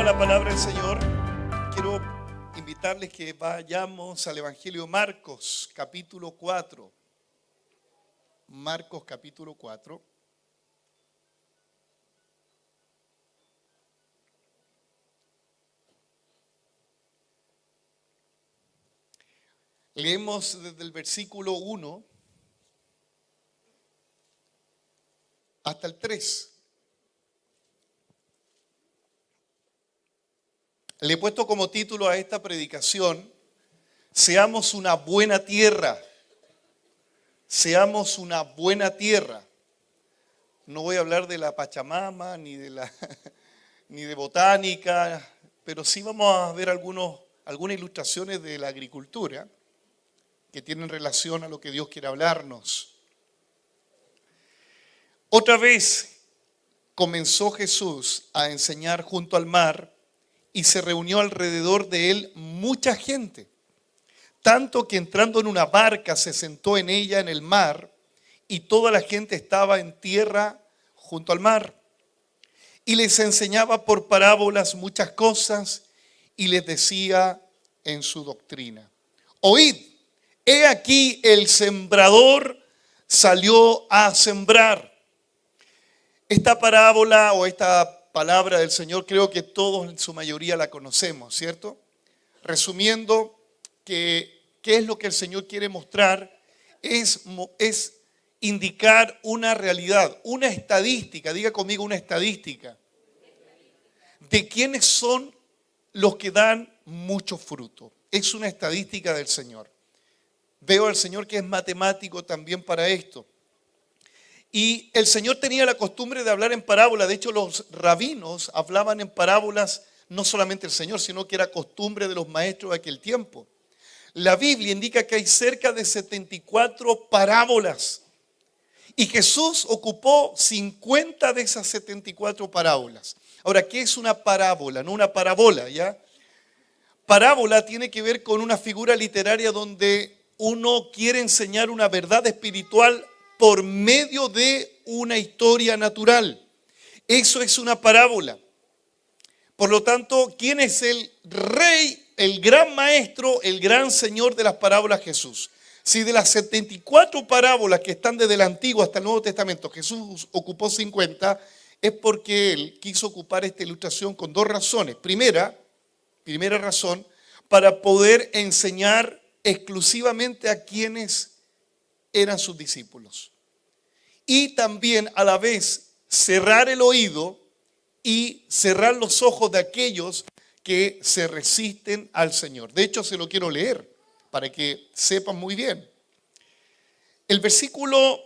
la palabra del Señor, quiero invitarles que vayamos al Evangelio de Marcos, capítulo 4. Marcos, capítulo 4. Leemos desde el versículo 1 hasta el 3. Le he puesto como título a esta predicación: Seamos una buena tierra. Seamos una buena tierra. No voy a hablar de la Pachamama ni de botánica, pero sí vamos a ver algunas ilustraciones de la agricultura que tienen relación a lo que Dios quiere hablarnos. Otra vez comenzó Jesús a enseñar junto al mar y se reunió alrededor de él mucha gente, tanto que entrando en una barca se sentó en ella en el mar, y toda la gente estaba en tierra junto al mar. Y les enseñaba por parábolas muchas cosas y les decía en su doctrina: oíd, he aquí el sembrador salió a sembrar. Esta parábola o esta palabra del Señor creo que todos en su mayoría la conocemos, ¿cierto? Resumiendo, ¿qué es lo que el Señor quiere mostrar? Es indicar una realidad, una estadística, diga conmigo una estadística, de quiénes son los que dan mucho fruto. Es una estadística del Señor. Veo al Señor que es matemático también para esto. Y el Señor tenía la costumbre de hablar en parábolas. De hecho, los rabinos hablaban en parábolas, no solamente el Señor, sino que era costumbre de los maestros de aquel tiempo. La Biblia indica que hay cerca de 74 parábolas. Y Jesús ocupó 50 de esas 74 parábolas. Ahora, ¿qué es una parábola? No una parabola, ¿ya? Parábola tiene que ver con una figura literaria donde uno quiere enseñar una verdad espiritual por medio de una historia natural. Eso es una parábola. Por lo tanto, ¿quién es el rey, el gran maestro, el gran señor de las parábolas? Jesús. Si de las 74 parábolas que están desde el Antiguo hasta el Nuevo Testamento, Jesús ocupó 50, es porque él quiso ocupar esta ilustración con dos razones. Primera razón, para poder enseñar exclusivamente a quienes eran sus discípulos. Y también a la vez cerrar el oído y cerrar los ojos de aquellos que se resisten al Señor. De hecho, se lo quiero leer para que sepan muy bien. El versículo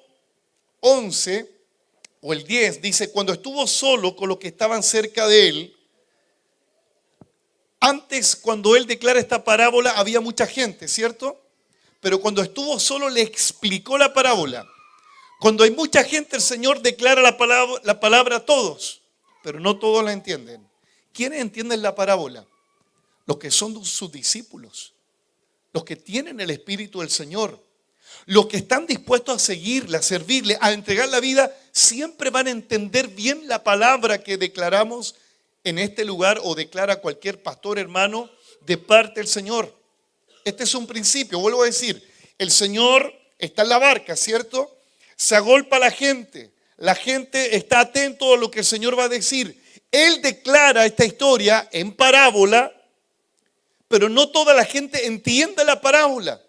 11 o el 10 dice: cuando estuvo solo con los que estaban cerca de él. Antes, cuando él declara esta parábola, había mucha gente, ¿cierto? Pero cuando estuvo solo le explicó la parábola. Cuando hay mucha gente, el Señor declara la palabra a todos, pero no todos la entienden. ¿Quiénes entienden la parábola? Los que son sus discípulos, los que tienen el Espíritu del Señor, los que están dispuestos a seguirle, a servirle, a entregar la vida, siempre van a entender bien la palabra que declaramos en este lugar o declara cualquier pastor hermano de parte del Señor. Este es un principio, vuelvo a decir, el Señor está en la barca, ¿cierto? Se agolpa la gente está atento a lo que el Señor va a decir. Él declara esta historia en parábola, pero no toda la gente entiende la parábola.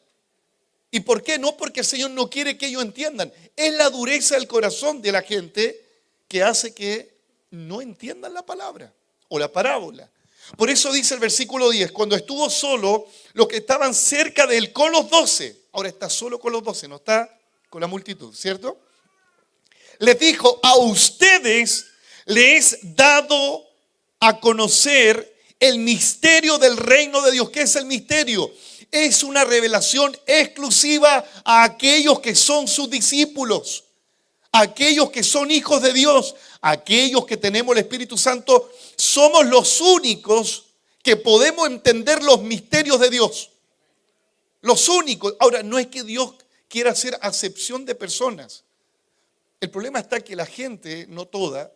¿Y por qué? No porque el Señor no quiere que ellos entiendan. Es la dureza del corazón de la gente que hace que no entiendan la palabra o la parábola. Por eso dice el versículo 10, cuando estuvo solo, los que estaban cerca de él con los 12, ahora está solo con los 12, no está con la multitud, ¿cierto? Les dijo: a ustedes les es dado a conocer el misterio del reino de Dios. ¿Qué es el misterio? Es una revelación exclusiva a aquellos que son sus discípulos, aquellos que son hijos de Dios, aquellos que tenemos el Espíritu Santo. Somos los únicos que podemos entender los misterios de Dios. Los únicos. Ahora, no es que Dios quiera hacer acepción de personas. El problema está que la gente, no toda,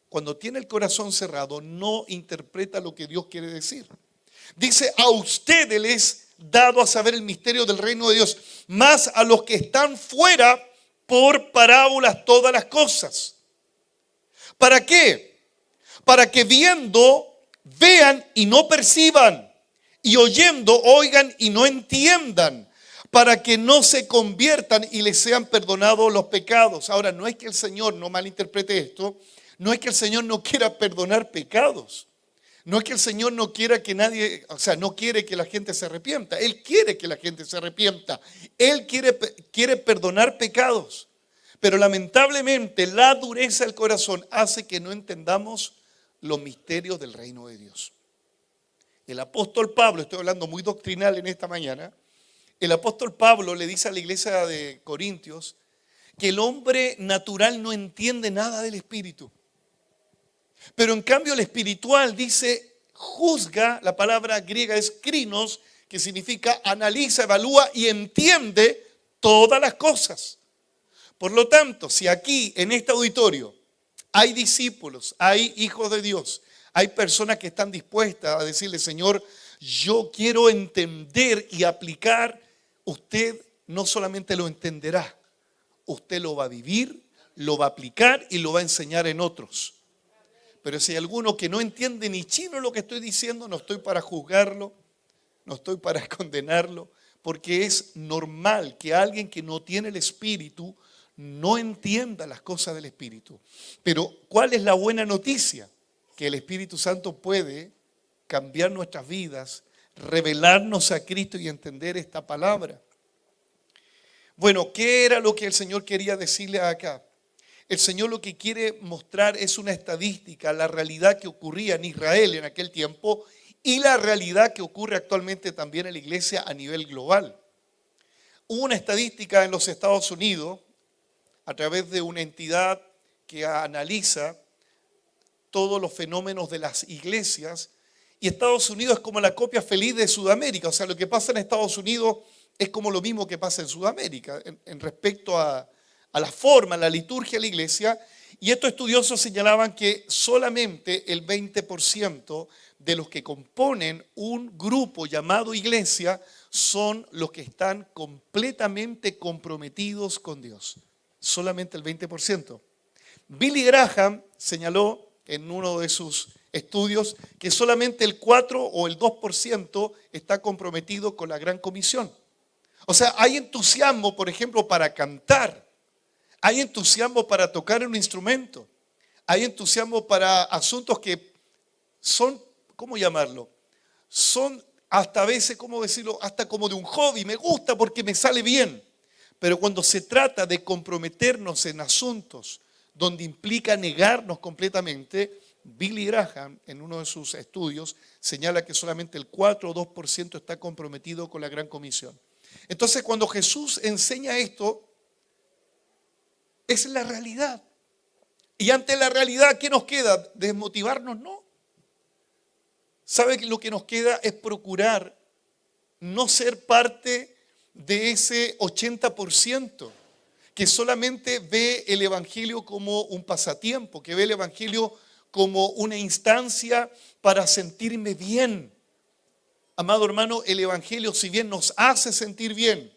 cuando tiene el corazón cerrado, no interpreta lo que Dios quiere decir. Dice, a ustedes les dado a saber el misterio del reino de Dios, más a los que están fuera por parábolas todas las cosas. ¿Para qué? Para que viendo, vean y no perciban, y oyendo, oigan y no entiendan, para que no se conviertan y les sean perdonados los pecados. Ahora, no es que el Señor, no malinterprete esto, no es que el Señor no quiera perdonar pecados. No es que el Señor no quiera que nadie, o sea, no quiere que la gente se arrepienta. Él quiere que la gente se arrepienta. Él quiere perdonar pecados. Pero lamentablemente la dureza del corazón hace que no entendamos los misterios del reino de Dios. El apóstol Pablo, estoy hablando muy doctrinal en esta mañana, el apóstol Pablo le dice a la iglesia de Corintios que el hombre natural no entiende nada del espíritu. Pero en cambio el espiritual dice, juzga, la palabra griega es krinos, que significa analiza, evalúa y entiende todas las cosas. Por lo tanto, si aquí en este auditorio hay discípulos, hay hijos de Dios, hay personas que están dispuestas a decirle, Señor, yo quiero entender y aplicar, usted no solamente lo entenderá, usted lo va a vivir, lo va a aplicar y lo va a enseñar en otros. Pero si hay alguno que no entiende ni chino lo que estoy diciendo, no estoy para juzgarlo, no estoy para condenarlo, porque es normal que alguien que no tiene el Espíritu no entienda las cosas del Espíritu. Pero ¿cuál es la buena noticia? Que el Espíritu Santo puede cambiar nuestras vidas, revelarnos a Cristo y entender esta palabra. Bueno, ¿qué era lo que el Señor quería decirle acá? El Señor lo que quiere mostrar es una estadística, la realidad que ocurría en Israel en aquel tiempo y la realidad que ocurre actualmente también en la iglesia a nivel global. Hubo una estadística en los Estados Unidos a través de una entidad que analiza todos los fenómenos de las iglesias y Estados Unidos es como la copia feliz de Sudamérica. O sea, lo que pasa en Estados Unidos es como lo mismo que pasa en Sudamérica en respecto a la forma, a la liturgia de la iglesia, y estos estudiosos señalaban que solamente el 20% de los que componen un grupo llamado iglesia son los que están completamente comprometidos con Dios. Solamente el 20%. Billy Graham señaló en uno de sus estudios que solamente el 4 o el 2% está comprometido con la Gran Comisión. O sea, hay entusiasmo, por ejemplo, para cantar. Hay entusiasmo para tocar un instrumento. Hay entusiasmo para asuntos que son, ¿cómo llamarlo? Son hasta a veces, ¿cómo decirlo? Hasta como de un hobby. Me gusta porque me sale bien. Pero cuando se trata de comprometernos en asuntos donde implica negarnos completamente, Billy Graham, en uno de sus estudios, señala que solamente el 4 o 2% está comprometido con la Gran Comisión. Entonces, cuando Jesús enseña esto, es la realidad. Y ante la realidad, ¿qué nos queda? ¿Desmotivarnos? No. ¿Sabe que lo que nos queda es procurar no ser parte de ese 80% que solamente ve el Evangelio como un pasatiempo, que ve el Evangelio como una instancia para sentirme bien? Amado hermano, el Evangelio, si bien nos hace sentir bien,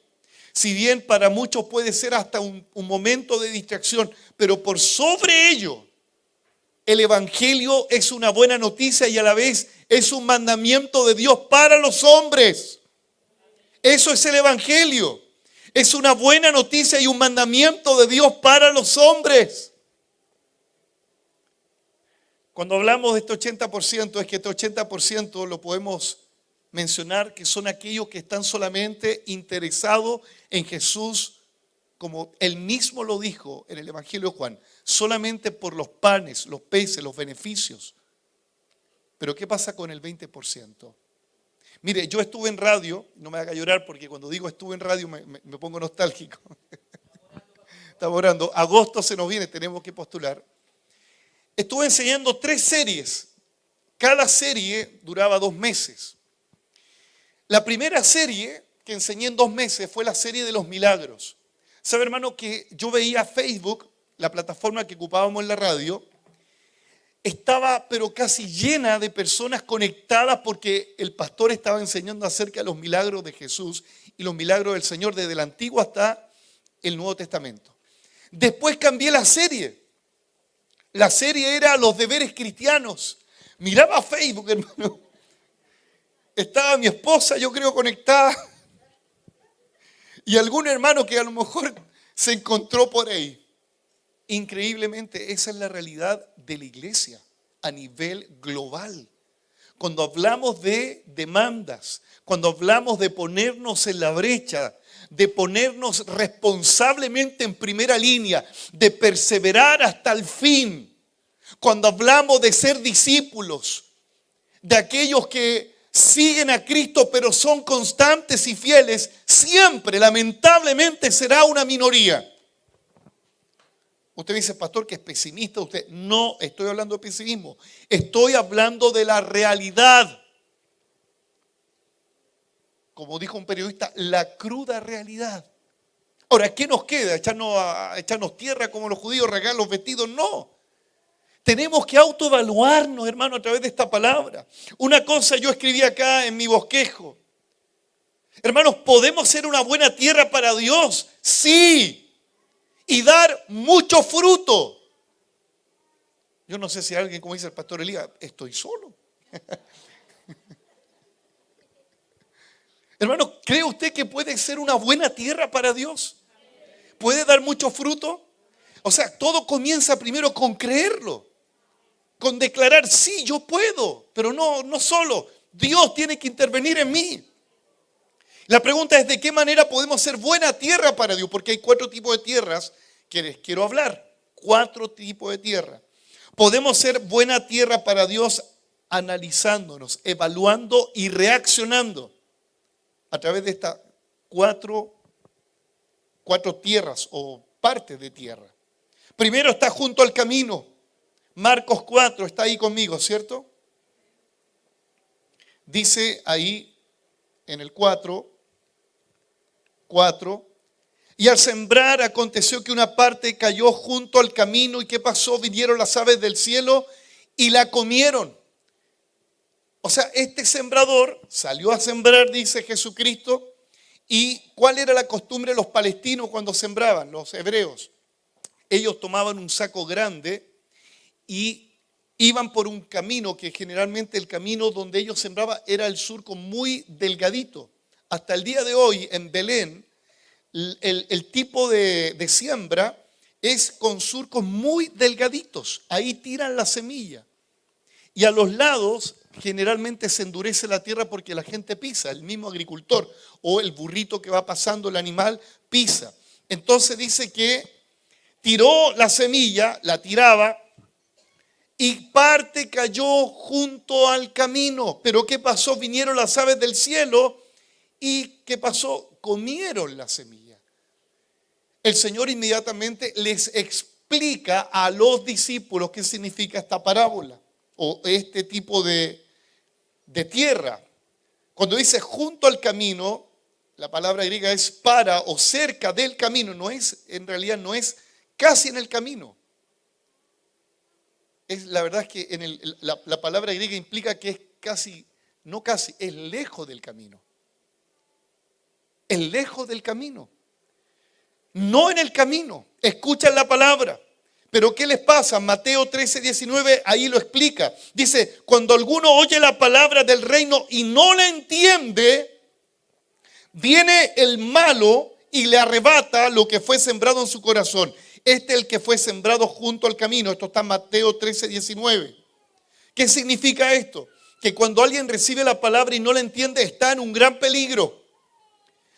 si bien para muchos puede ser hasta un momento de distracción, pero por sobre ello, el Evangelio es una buena noticia y a la vez es un mandamiento de Dios para los hombres. Eso es el Evangelio. Es una buena noticia y un mandamiento de Dios para los hombres. Cuando hablamos de este 80%, es que este 80% lo podemos mencionar que son aquellos que están solamente interesados en Jesús, como él mismo lo dijo en el Evangelio de Juan, solamente por los panes, los peces, los beneficios. Pero ¿qué pasa con el 20%? Mire, yo estuve en radio, no me haga llorar porque cuando digo estuve en radio me pongo nostálgico. Estamos orando, agosto se nos viene, tenemos que postular. Estuve enseñando 3 series, cada serie duraba 2 meses. La primera serie que enseñé en 2 meses fue la serie de los milagros. ¿Sabe, hermano, que yo veía Facebook, la plataforma que ocupábamos en la radio, estaba pero casi llena de personas conectadas porque el pastor estaba enseñando acerca de los milagros de Jesús y los milagros del Señor desde el Antiguo hasta el Nuevo Testamento. Después cambié la serie. La serie era Los Deberes Cristianos. Miraba Facebook, hermano. Estaba mi esposa, yo creo, conectada. Y algún hermano que a lo mejor se encontró por ahí. Increíblemente, esa es la realidad de la iglesia a nivel global. Cuando hablamos de demandas, cuando hablamos de ponernos en la brecha, de ponernos responsablemente en primera línea, de perseverar hasta el fin, cuando hablamos de ser discípulos, de aquellos que siguen a Cristo pero son constantes y fieles, siempre, lamentablemente, será una minoría. Usted dice, pastor, que es pesimista usted. No estoy hablando de pesimismo. Estoy hablando de la realidad. Como dijo un periodista, la cruda realidad. Ahora, ¿qué nos queda? ¿Echarnos tierra como los judíos, regar los vestidos? No. Tenemos que autoevaluarnos, hermano, a través de esta palabra. Una cosa yo escribí acá en mi bosquejo. Hermanos, ¿podemos ser una buena tierra para Dios? Sí. Y dar mucho fruto. Yo no sé si alguien, como dice el pastor Elías, estoy solo. Hermano, ¿cree usted que puede ser una buena tierra para Dios? ¿Puede dar mucho fruto? O sea, todo comienza primero con creerlo. Con declarar, sí, yo puedo. Pero no solo. Dios tiene que intervenir en mí. La pregunta es, ¿de qué manera podemos ser buena tierra para Dios? Porque hay 4 tipos de tierras que les quiero hablar. 4 tipos de tierra. Podemos ser buena tierra para Dios analizándonos, evaluando y reaccionando a través de estas 4 tierras o partes de tierra. Primero está junto al camino. Marcos 4 está ahí conmigo, ¿cierto? Dice ahí en el 4, y al sembrar aconteció que una parte cayó junto al camino. ¿Y qué pasó? Vinieron las aves del cielo y la comieron. O sea, este sembrador salió a sembrar, dice Jesucristo. ¿Y cuál era la costumbre de los palestinos cuando sembraban, los hebreos? Ellos tomaban un saco grande y iban por un camino que generalmente el camino donde ellos sembraban era el surco muy delgadito. Hasta el día de hoy en Belén, el tipo de siembra es con surcos muy delgaditos. Ahí tiran la semilla. Y a los lados generalmente se endurece la tierra porque la gente pisa, el mismo agricultor o el burrito que va pasando el animal pisa. Entonces dice que tiró la semilla, la tiraba y parte cayó junto al camino. Pero ¿qué pasó? Vinieron las aves del cielo y ¿qué pasó? Comieron la semilla. El Señor inmediatamente les explica a los discípulos qué significa esta parábola o este tipo de tierra. Cuando dice junto al camino, la palabra griega es para o cerca del camino, en realidad no es casi en el camino. La verdad es que la palabra griega implica que es casi, no casi, es lejos del camino. Es lejos del camino. No en el camino. Escuchan la palabra. Pero ¿qué les pasa? Mateo 13:19 ahí lo explica. Dice, cuando alguno oye la palabra del reino y no la entiende, viene el malo y le arrebata lo que fue sembrado en su corazón. Este es el que fue sembrado junto al camino. Esto está en Mateo 13:19. ¿Qué significa esto? Que cuando alguien recibe la palabra y no la entiende, está en un gran peligro.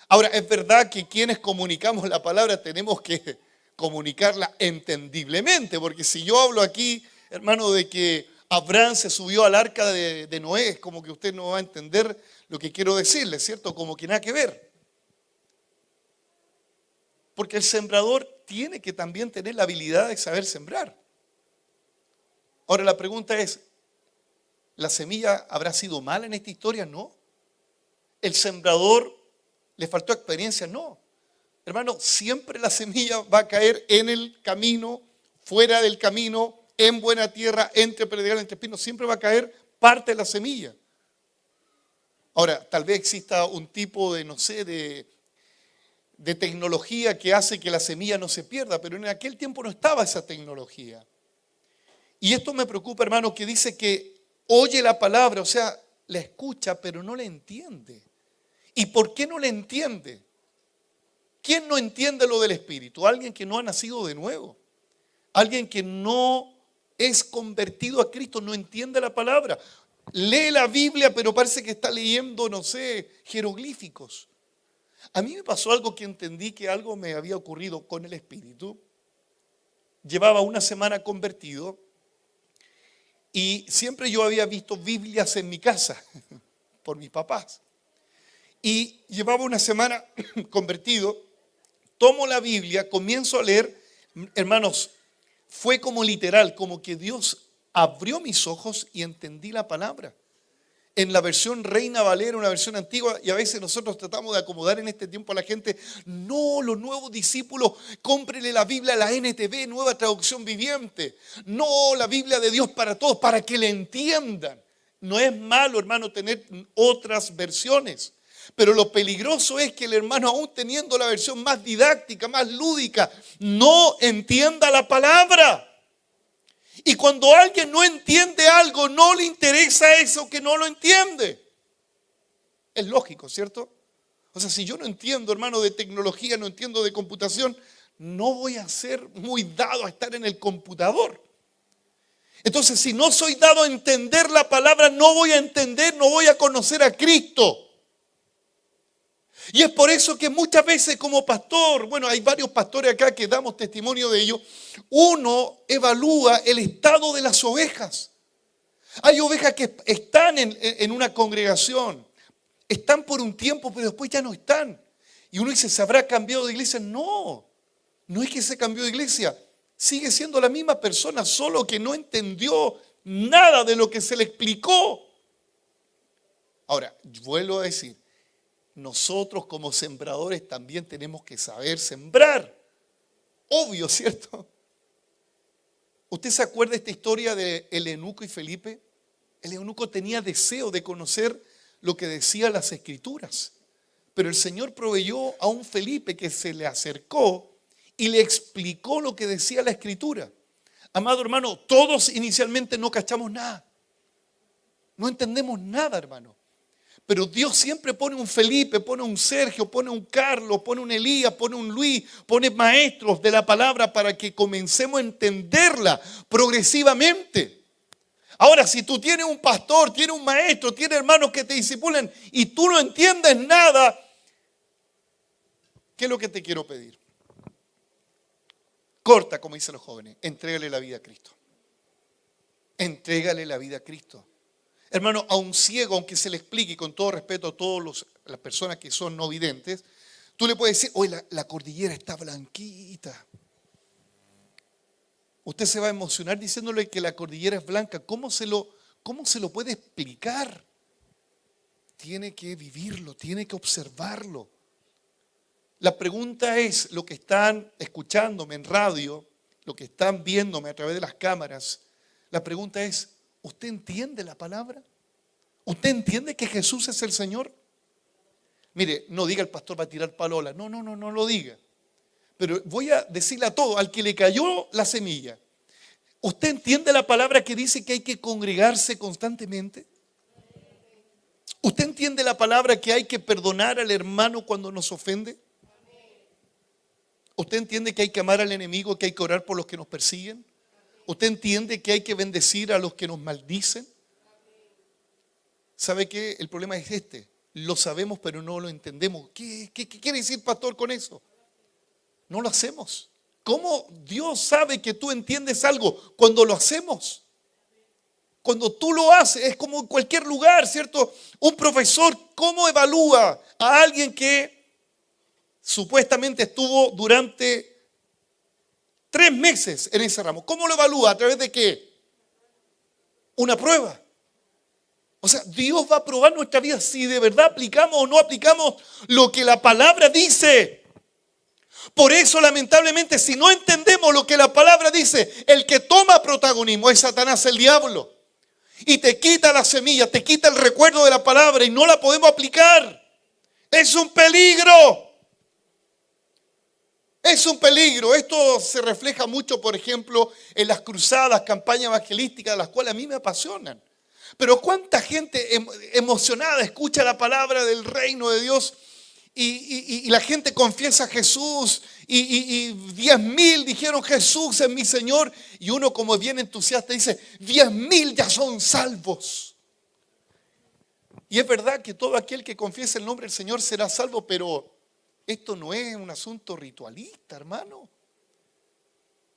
Ahora, es verdad que quienes comunicamos la palabra tenemos que comunicarla entendiblemente, porque si yo hablo aquí, hermano, de que Abraham se subió al arca de Noé, es como que usted no va a entender lo que quiero decirle, ¿cierto? Como que nada que ver. Porque el sembrador tiene que también tener la habilidad de saber sembrar. Ahora la pregunta es, ¿la semilla habrá sido mala en esta historia? No. ¿El sembrador le faltó experiencia? No. Hermano, siempre la semilla va a caer en el camino, fuera del camino, en buena tierra, entre pedregal, entre espinos, siempre va a caer parte de la semilla. Ahora, tal vez exista un tipo de, no sé, de tecnología que hace que la semilla no se pierda, pero en aquel tiempo no estaba esa tecnología. Y esto me preocupa, hermano, que dice que oye la palabra, o sea, la escucha, pero no la entiende. ¿Y por qué no la entiende? ¿Quién no entiende lo del Espíritu? Alguien que no ha nacido de nuevo. Alguien que no es convertido a Cristo, no entiende la palabra. Lee la Biblia, pero parece que está leyendo, no sé, jeroglíficos. A mí me pasó algo que entendí que algo me había ocurrido con el Espíritu. Llevaba una semana convertido y siempre yo había visto Biblias en mi casa por mis papás. Y llevaba una semana convertido, tomo la Biblia, comienzo a leer, hermanos, fue como literal, como que Dios abrió mis ojos y entendí la palabra. En la versión Reina Valera, una versión antigua, y a veces nosotros tratamos de acomodar en este tiempo a la gente, no, los nuevos discípulos, cómprenle la Biblia a la NTV, Nueva Traducción Viviente. No, la Biblia de Dios para todos, para que le entiendan. No es malo, hermano, tener otras versiones. Pero lo peligroso es que el hermano, aún teniendo la versión más didáctica, más lúdica, no entienda la palabra. Y cuando alguien no entiende algo, no le interesa eso que no lo entiende. Es lógico, ¿cierto? O sea, si yo no entiendo, hermano, de tecnología, no entiendo de computación, no voy a ser muy dado a estar en el computador. Entonces, si no soy dado a entender la palabra, no voy a entender, no voy a conocer a Cristo. Y es por eso que muchas veces como pastor, bueno, hay varios pastores acá que damos testimonio de ello, uno evalúa el estado de las ovejas. Hay ovejas que están en una congregación, están por un tiempo, pero después ya no están. Y uno dice, ¿se habrá cambiado de iglesia? No, no es que se cambió de iglesia, sigue siendo la misma persona, solo que no entendió nada de lo que se le explicó. Ahora, vuelvo a decir, nosotros como sembradores también tenemos que saber sembrar. Obvio, ¿cierto? ¿Usted se acuerda de esta historia de el eunuco y Felipe? El eunuco tenía deseo de conocer lo que decían las Escrituras. Pero el Señor proveyó a un Felipe que se le acercó y le explicó lo que decía la Escritura. Amado hermano, todos inicialmente no cachamos nada. No entendemos nada, hermano. Pero Dios siempre pone un Felipe, pone un Sergio, pone un Carlos, pone un Elías, pone un Luis, pone maestros de la palabra para que comencemos a entenderla progresivamente. Ahora, si tú tienes un pastor, tienes un maestro, tienes hermanos que te discipulan y tú no entiendes nada, ¿qué es lo que te quiero pedir? Corta, como dicen los jóvenes, entrégale la vida a Cristo. Entrégale la vida a Cristo. Hermano, a un ciego, aunque se le explique, y con todo respeto a todas las personas que son no videntes, tú le puedes decir, oye, la cordillera está blanquita. Usted se va a emocionar diciéndole que la cordillera es blanca. ¿Cómo se lo puede explicar? Tiene que vivirlo, tiene que observarlo. La pregunta es, lo que están escuchándome en radio, lo que están viéndome a través de las cámaras, la pregunta es, ¿usted entiende la palabra? ¿Usted entiende que Jesús es el Señor? Mire, no diga el pastor va a tirar palola. No lo diga. Pero voy a decirle a todo, al que le cayó la semilla. ¿Usted entiende la palabra que dice que hay que congregarse constantemente? ¿Usted entiende la palabra que hay que perdonar al hermano cuando nos ofende? ¿Usted entiende que hay que amar al enemigo, que hay que orar por los que nos persiguen? ¿Usted entiende que hay que bendecir a los que nos maldicen? ¿Sabe qué? El problema es este. Lo sabemos, pero no lo entendemos. ¿Qué quiere decir, pastor, con eso? No lo hacemos. ¿Cómo Dios sabe que tú entiendes algo? Cuando lo hacemos. Cuando tú lo haces, es como en cualquier lugar, ¿cierto? Un profesor, ¿cómo evalúa a alguien que supuestamente estuvo durante 3 meses en ese ramo? ¿Cómo lo evalúa? ¿A través de qué? Una prueba. O sea, Dios va a probar nuestra vida si de verdad aplicamos o no aplicamos lo que la palabra dice. Por eso, lamentablemente, si no entendemos lo que la palabra dice, el que toma protagonismo es Satanás, el diablo. Y te quita la semilla, te quita el recuerdo de la palabra y no la podemos aplicar. Es un peligro. Es un peligro. Esto se refleja mucho, por ejemplo, en las cruzadas, campañas evangelísticas, las cuales a mí me apasionan. Pero cuánta gente emocionada escucha la palabra del reino de Dios y la gente confiesa a Jesús y 10.000 dijeron Jesús es mi Señor y uno como bien entusiasta dice 10.000 ya son salvos. Y es verdad que todo aquel que confiese el nombre del Señor será salvo, pero esto no es un asunto ritualista, hermano.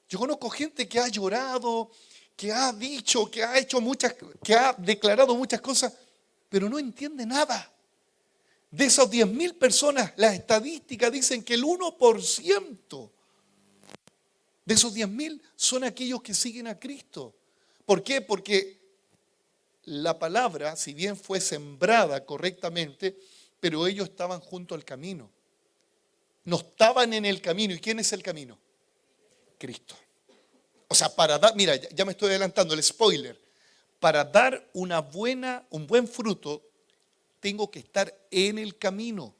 Yo conozco gente que ha llorado, que ha dicho, que ha hecho muchas, que ha declarado muchas cosas, pero no entiende nada. De esas 10.000 personas, las estadísticas dicen que el 1% de esos 10.000 son aquellos que siguen a Cristo. ¿Por qué? Porque la palabra, si bien fue sembrada correctamente, pero ellos estaban junto al camino. No estaban en el camino. ¿Y quién es el camino? Cristo. O sea, para dar, mira, ya me estoy adelantando, el spoiler. Para dar un buen fruto, tengo que estar en el camino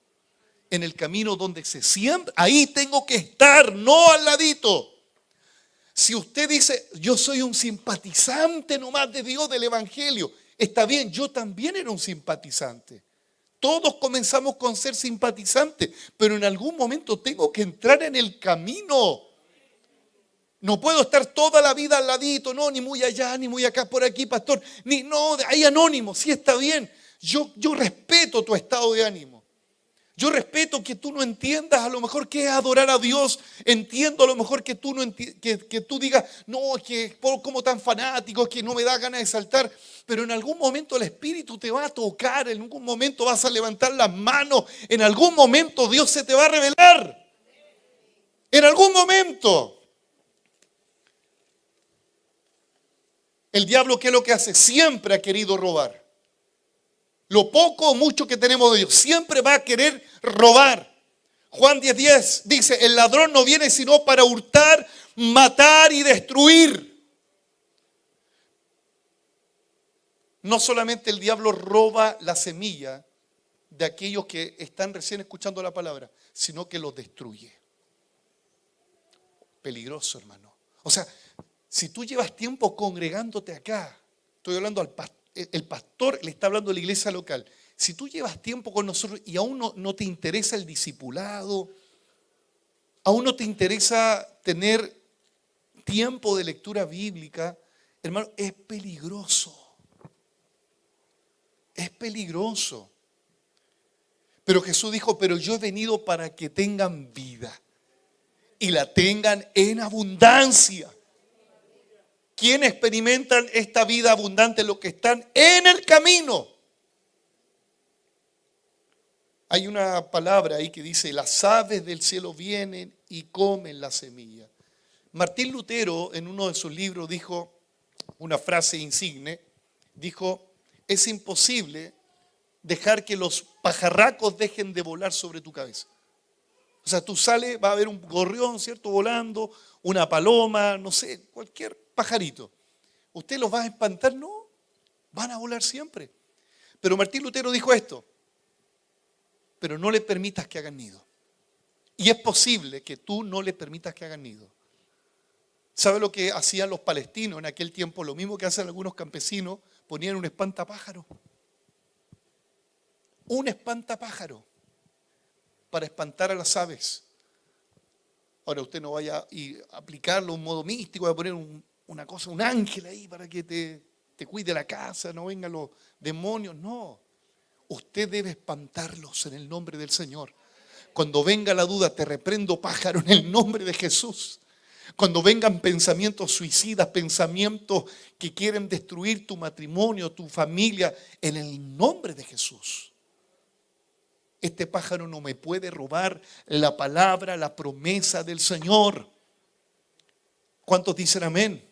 donde se siembra, ahí tengo que estar, no al ladito. Si usted dice, yo soy un simpatizante nomás de Dios, del Evangelio, está bien, yo también era un simpatizante. Todos comenzamos con ser simpatizantes, pero en algún momento tengo que entrar en el camino. No puedo estar toda la vida al ladito, no, ni muy allá, ni muy acá, por aquí, pastor, ni no, ahí anónimo, sí está bien. Yo respeto tu estado de ánimo. Yo respeto que tú no entiendas a lo mejor qué es adorar a Dios. Entiendo a lo mejor que tú, que tú digas, no, es que como tan fanático, es que no me da ganas de saltar. Pero en algún momento el Espíritu te va a tocar, en algún momento vas a levantar las manos, en algún momento Dios se te va a revelar. En algún momento. El diablo, ¿qué es lo que hace? Siempre ha querido robar. Lo poco o mucho que tenemos de Dios, siempre va a querer robar. Juan 10:10 dice, el ladrón no viene sino para hurtar, matar y destruir. No solamente el diablo roba la semilla de aquellos que están recién escuchando la palabra, sino que los destruye. Peligroso, hermano. O sea, si tú llevas tiempo congregándote acá, estoy hablando al pastor, el pastor le está hablando a la iglesia local. Si tú llevas tiempo con nosotros y aún no te interesa el discipulado, aún no te interesa tener tiempo de lectura bíblica, hermano, es peligroso. Es peligroso. Pero Jesús dijo, pero yo he venido para que tengan vida y la tengan en abundancia. ¿Quiénes experimentan esta vida abundante? Los que están en el camino. Hay una palabra ahí que dice, las aves del cielo vienen y comen la semilla. Martín Lutero en uno de sus libros dijo una frase insigne, dijo, es imposible dejar que los pajarracos dejen de volar sobre tu cabeza. O sea, tú sales, va a haber un gorrión, ¿cierto? Volando, una paloma, no sé, cualquier pajarito. ¿Usted los va a espantar? No, van a volar siempre. Pero Martín Lutero dijo esto, pero no le permitas que hagan nido. Y es posible que tú no le permitas que hagan nido. ¿Sabe lo que hacían los palestinos en aquel tiempo? Lo mismo que hacen algunos campesinos, ponían un espantapájaro. Un espantapájaro para espantar a las aves. Ahora usted no vaya a aplicarlo un modo místico, va a poner una cosa, un ángel ahí para que te cuide la casa, no vengan los demonios. No, usted debe espantarlos en el nombre del Señor. Cuando venga la duda, te reprendo, pájaro, en el nombre de Jesús. Cuando vengan pensamientos suicidas, pensamientos que quieren destruir tu matrimonio, tu familia, en el nombre de Jesús. Este pájaro no me puede robar la palabra, la promesa del Señor. ¿Cuántos dicen amén?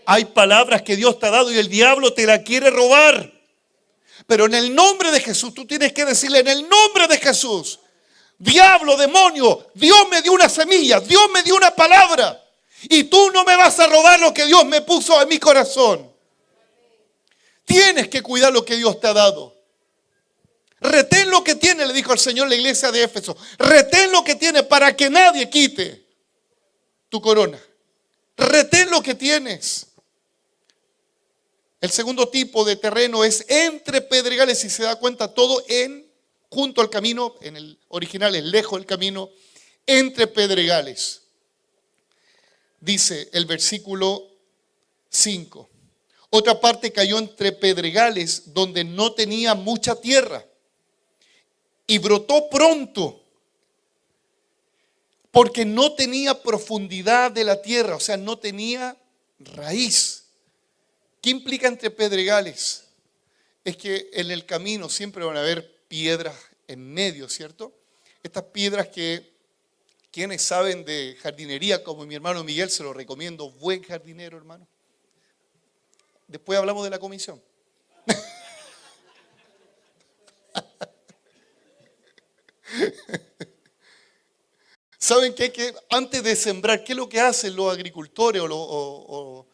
Hay palabras que Dios te ha dado y el diablo te la quiere robar. Pero en el nombre de Jesús, tú tienes que decirle en el nombre de Jesús, Diablo, demonio, Dios me dio una semilla, Dios me dio una palabra. Y tú no me vas a robar lo que Dios me puso en mi corazón. Tienes que cuidar lo que Dios te ha dado. Retén lo que tiene, le dijo el Señor a la iglesia de Éfeso. Retén lo que tiene para que nadie quite tu corona. Retén lo que tienes. El segundo tipo de terreno es entre pedregales. Si se da cuenta, todo junto al camino. En el original es lejos del camino. Entre pedregales. Dice el versículo 5. Otra parte cayó entre pedregales donde no tenía mucha tierra. Y brotó pronto. Porque no tenía profundidad de la tierra. O sea, no tenía raíz. ¿Qué implica entre pedregales? Es que en el camino siempre van a haber piedras en medio, ¿cierto? Estas piedras que quienes saben de jardinería, como mi hermano Miguel, se lo recomiendo, buen jardinero, hermano. Después hablamos de la comisión. ¿Saben qué? Que antes de sembrar, ¿qué es lo que hacen los agricultores o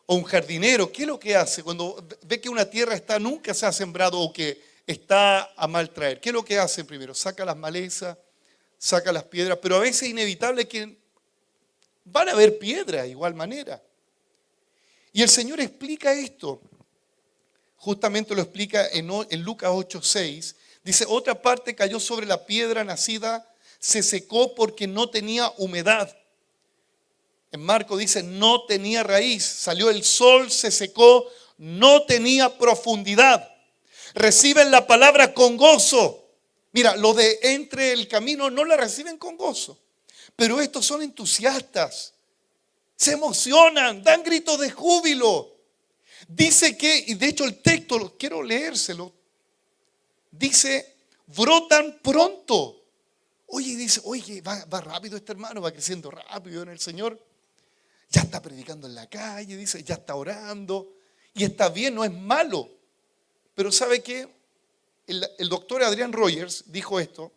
un jardinero? ¿Qué es lo que hace cuando ve que una tierra nunca se ha sembrado o que está a mal traer? ¿Qué es lo que hacen primero? Saca las malezas, saca las piedras, pero a veces es inevitable que van a haber piedras de igual manera. Y el Señor explica esto, justamente lo explica en Lucas 8:6. Dice, otra parte cayó sobre la piedra nacida, se secó porque no tenía humedad. En Marcos dice, no tenía raíz, salió el sol, se secó, no tenía profundidad. Reciben la palabra con gozo. Mira, lo de entre el camino no la reciben con gozo, pero estos son entusiastas, se emocionan, dan gritos de júbilo. Dice que, y de hecho el texto, quiero leérselo, dice, brotan pronto. Oye, dice, oye, va rápido este hermano, va creciendo rápido en el Señor. Ya está predicando en la calle, dice, ya está orando. Y está bien, no es malo. Pero ¿sabe qué? El doctor Adrian Rogers dijo esto.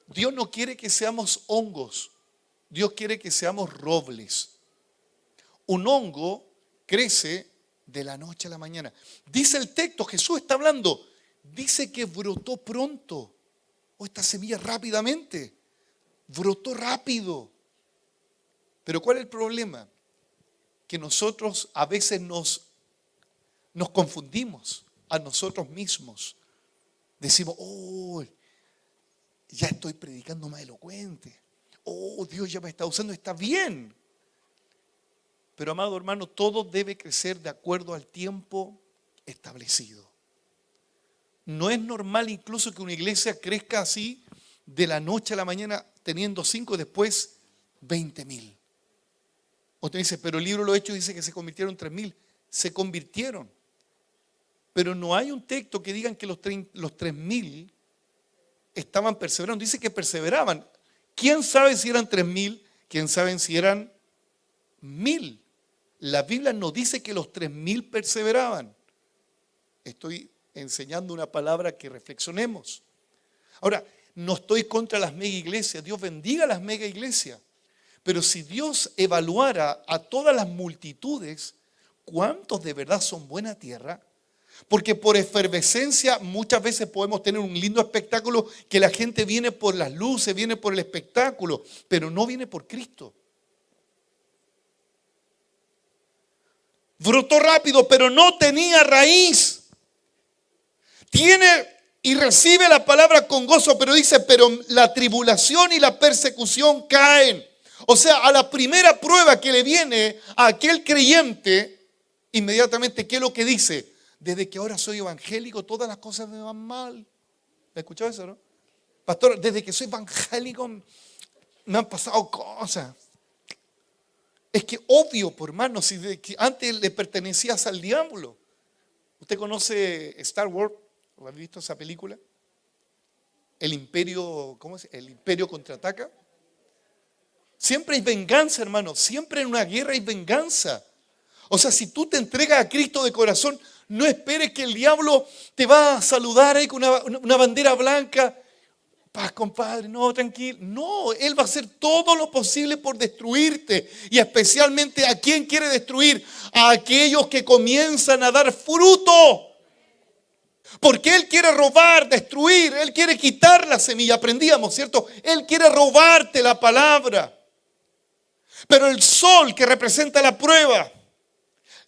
Dios no quiere que seamos hongos. Dios quiere que seamos robles. Un hongo crece de la noche a la mañana. Dice el texto, Jesús está hablando. Dice que brotó pronto. O esta semilla rápidamente. Brotó rápido. Pero ¿cuál es el problema? Que nosotros a veces nos confundimos a nosotros mismos. Decimos, oh, ya estoy predicando más elocuente. Oh, Dios ya me está usando, está bien. Pero amado hermano, todo debe crecer de acuerdo al tiempo establecido. No es normal incluso que una iglesia crezca así de la noche a la mañana teniendo 5 y después 20,000. Usted dice, pero el libro de los Hechos dice que se convirtieron 3,000. Se convirtieron. Pero no hay un texto que digan que los 3,000 estaban perseverando. Dice que perseveraban. ¿Quién sabe si eran 3,000? ¿Quién sabe si eran 1,000? La Biblia no dice que los 3,000 perseveraban. Estoy enseñando una palabra que reflexionemos. Ahora, no estoy contra las mega iglesias. Dios bendiga las mega iglesias. Pero si Dios evaluara a todas las multitudes, ¿cuántos de verdad son buena tierra? Porque por efervescencia muchas veces podemos tener un lindo espectáculo que la gente viene por las luces, viene por el espectáculo, pero no viene por Cristo. Brotó rápido, pero no tenía raíz. Tiene y recibe la palabra con gozo, pero dice, pero la tribulación y la persecución caen. O sea, a la primera prueba que le viene a aquel creyente, inmediatamente, ¿qué es lo que dice? Desde que ahora soy evangélico, todas las cosas me van mal. ¿Me escuchó eso, no? Pastor, desde que soy evangélico me han pasado cosas. Es que obvio, por hermano, si antes le pertenecías al diablo. ¿Usted conoce Star Wars? ¿Lo has visto esa película? El Imperio, ¿cómo es? El Imperio contraataca. Siempre hay venganza, hermano. Siempre en una guerra hay venganza. O sea, si tú te entregas a Cristo de corazón, no esperes que el diablo te va a saludar ahí con una bandera blanca. Paz, compadre, no, tranquilo. No, Él va a hacer todo lo posible por destruirte. Y especialmente, ¿a quién quiere destruir? A aquellos que comienzan a dar fruto. Porque Él quiere robar, destruir, Él quiere quitar la semilla. Aprendíamos, ¿cierto? Él quiere robarte la palabra. Pero el sol que representa la prueba,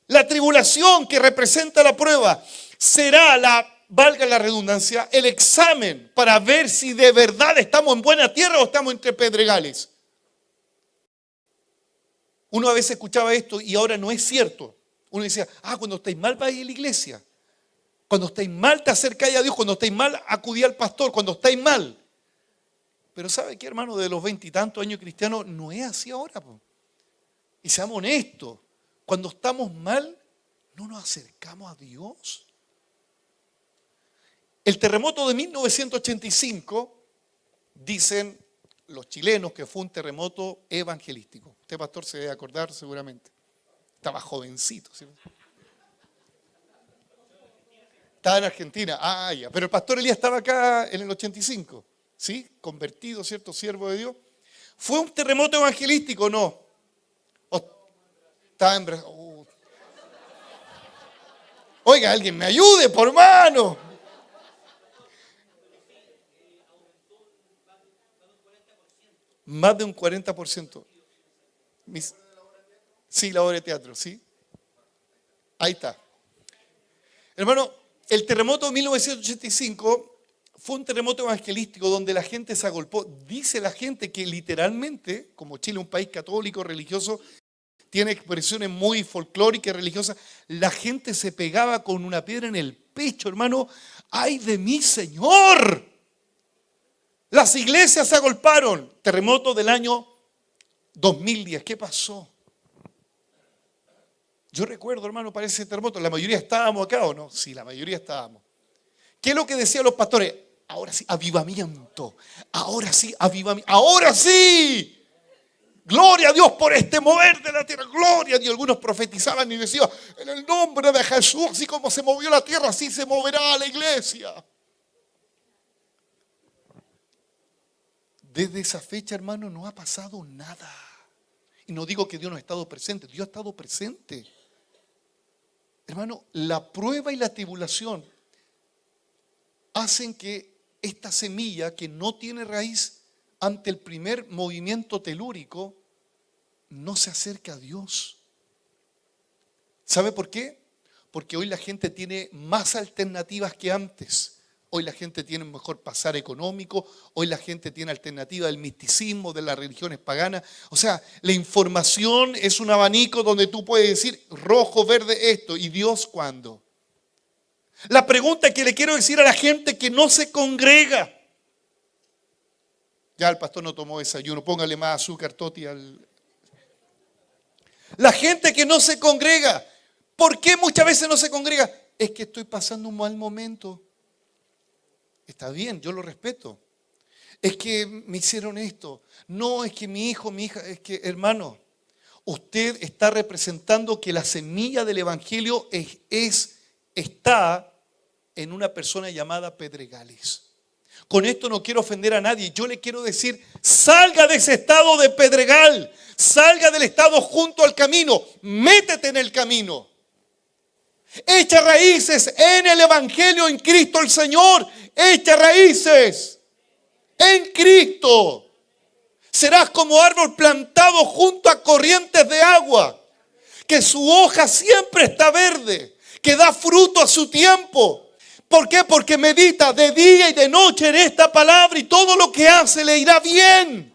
la tribulación que representa la prueba, será valga la redundancia, el examen para ver si de verdad estamos en buena tierra o estamos entre pedregales. Uno a veces escuchaba esto y ahora no es cierto. Uno decía, cuando estáis mal vais a la iglesia. Cuando estáis mal te acercáis a Dios. Cuando estáis mal acudí al pastor. Cuando estáis mal. Pero ¿sabe qué, hermano? De los 20 y tantos años cristianos no es así ahora. Y seamos honestos. Cuando estamos mal, no nos acercamos a Dios. El terremoto de 1985, dicen los chilenos que fue un terremoto evangelístico. Usted, pastor, se debe acordar seguramente. Estaba jovencito, ¿cierto? Estaba en Argentina. Ya. Pero el pastor Elías estaba acá en el 85. ¿Sí? Convertido, ¿cierto? Siervo de Dios. ¿Fue un terremoto evangelístico? No. Estaba en Brasil. Oiga, alguien me ayude, por mano. Más de un 40%. Sí, la obra de teatro, ¿sí? Ahí está. Hermano, el terremoto de 1985 fue un terremoto evangelístico donde la gente se agolpó. Dice la gente que literalmente, como Chile, un país católico, religioso, tiene expresiones muy folclóricas y religiosas, la gente se pegaba con una piedra en el pecho, hermano. ¡Ay de mí, Señor! Las iglesias se agolparon. Terremoto del año 2010. ¿Qué pasó? Yo recuerdo, hermano, para ese terremoto, la mayoría estábamos acá, ¿o no? Sí, la mayoría estábamos. ¿Qué es lo que decían los pastores? Ahora sí, avivamiento. Ahora sí, avivamiento. Ahora sí. Gloria a Dios por este mover de la tierra. Gloria a Dios. Algunos profetizaban y decían, en el nombre de Jesús, así como se movió la tierra, así se moverá la iglesia. Desde esa fecha, hermano, no ha pasado nada. Y no digo que Dios no ha estado presente. Dios ha estado presente. Hermano, la prueba y la tribulación hacen que esta semilla que no tiene raíz ante el primer movimiento telúrico no se acerque a Dios. ¿Sabe por qué? Porque hoy la gente tiene más alternativas que antes. Hoy la gente tiene un mejor pasar económico. Hoy la gente tiene alternativa del misticismo, de las religiones paganas. O sea, la información es un abanico donde tú puedes decir rojo, verde, esto. ¿Y Dios cuándo? La pregunta que le quiero decir a la gente que no se congrega. Ya el pastor no tomó desayuno. Póngale más azúcar, Toti. La gente que no se congrega. ¿Por qué muchas veces no se congrega? Es que estoy pasando un mal momento. Está bien, yo lo respeto. Es que me hicieron esto. No, es que mi hijo, mi hija, es que, hermano, usted está representando que la semilla del evangelio está en una persona llamada Pedregales. Con esto no quiero ofender a nadie. Yo le quiero decir, salga de ese estado de pedregal. Salga del estado junto al camino. Métete en el camino. Echa raíces en el evangelio, en Cristo el Señor. Echa raíces en Cristo. Serás como árbol plantado junto a corrientes de agua, que su hoja siempre está verde, que da fruto a su tiempo. ¿Por qué? Porque medita de día y de noche en esta palabra y todo lo que hace le irá bien.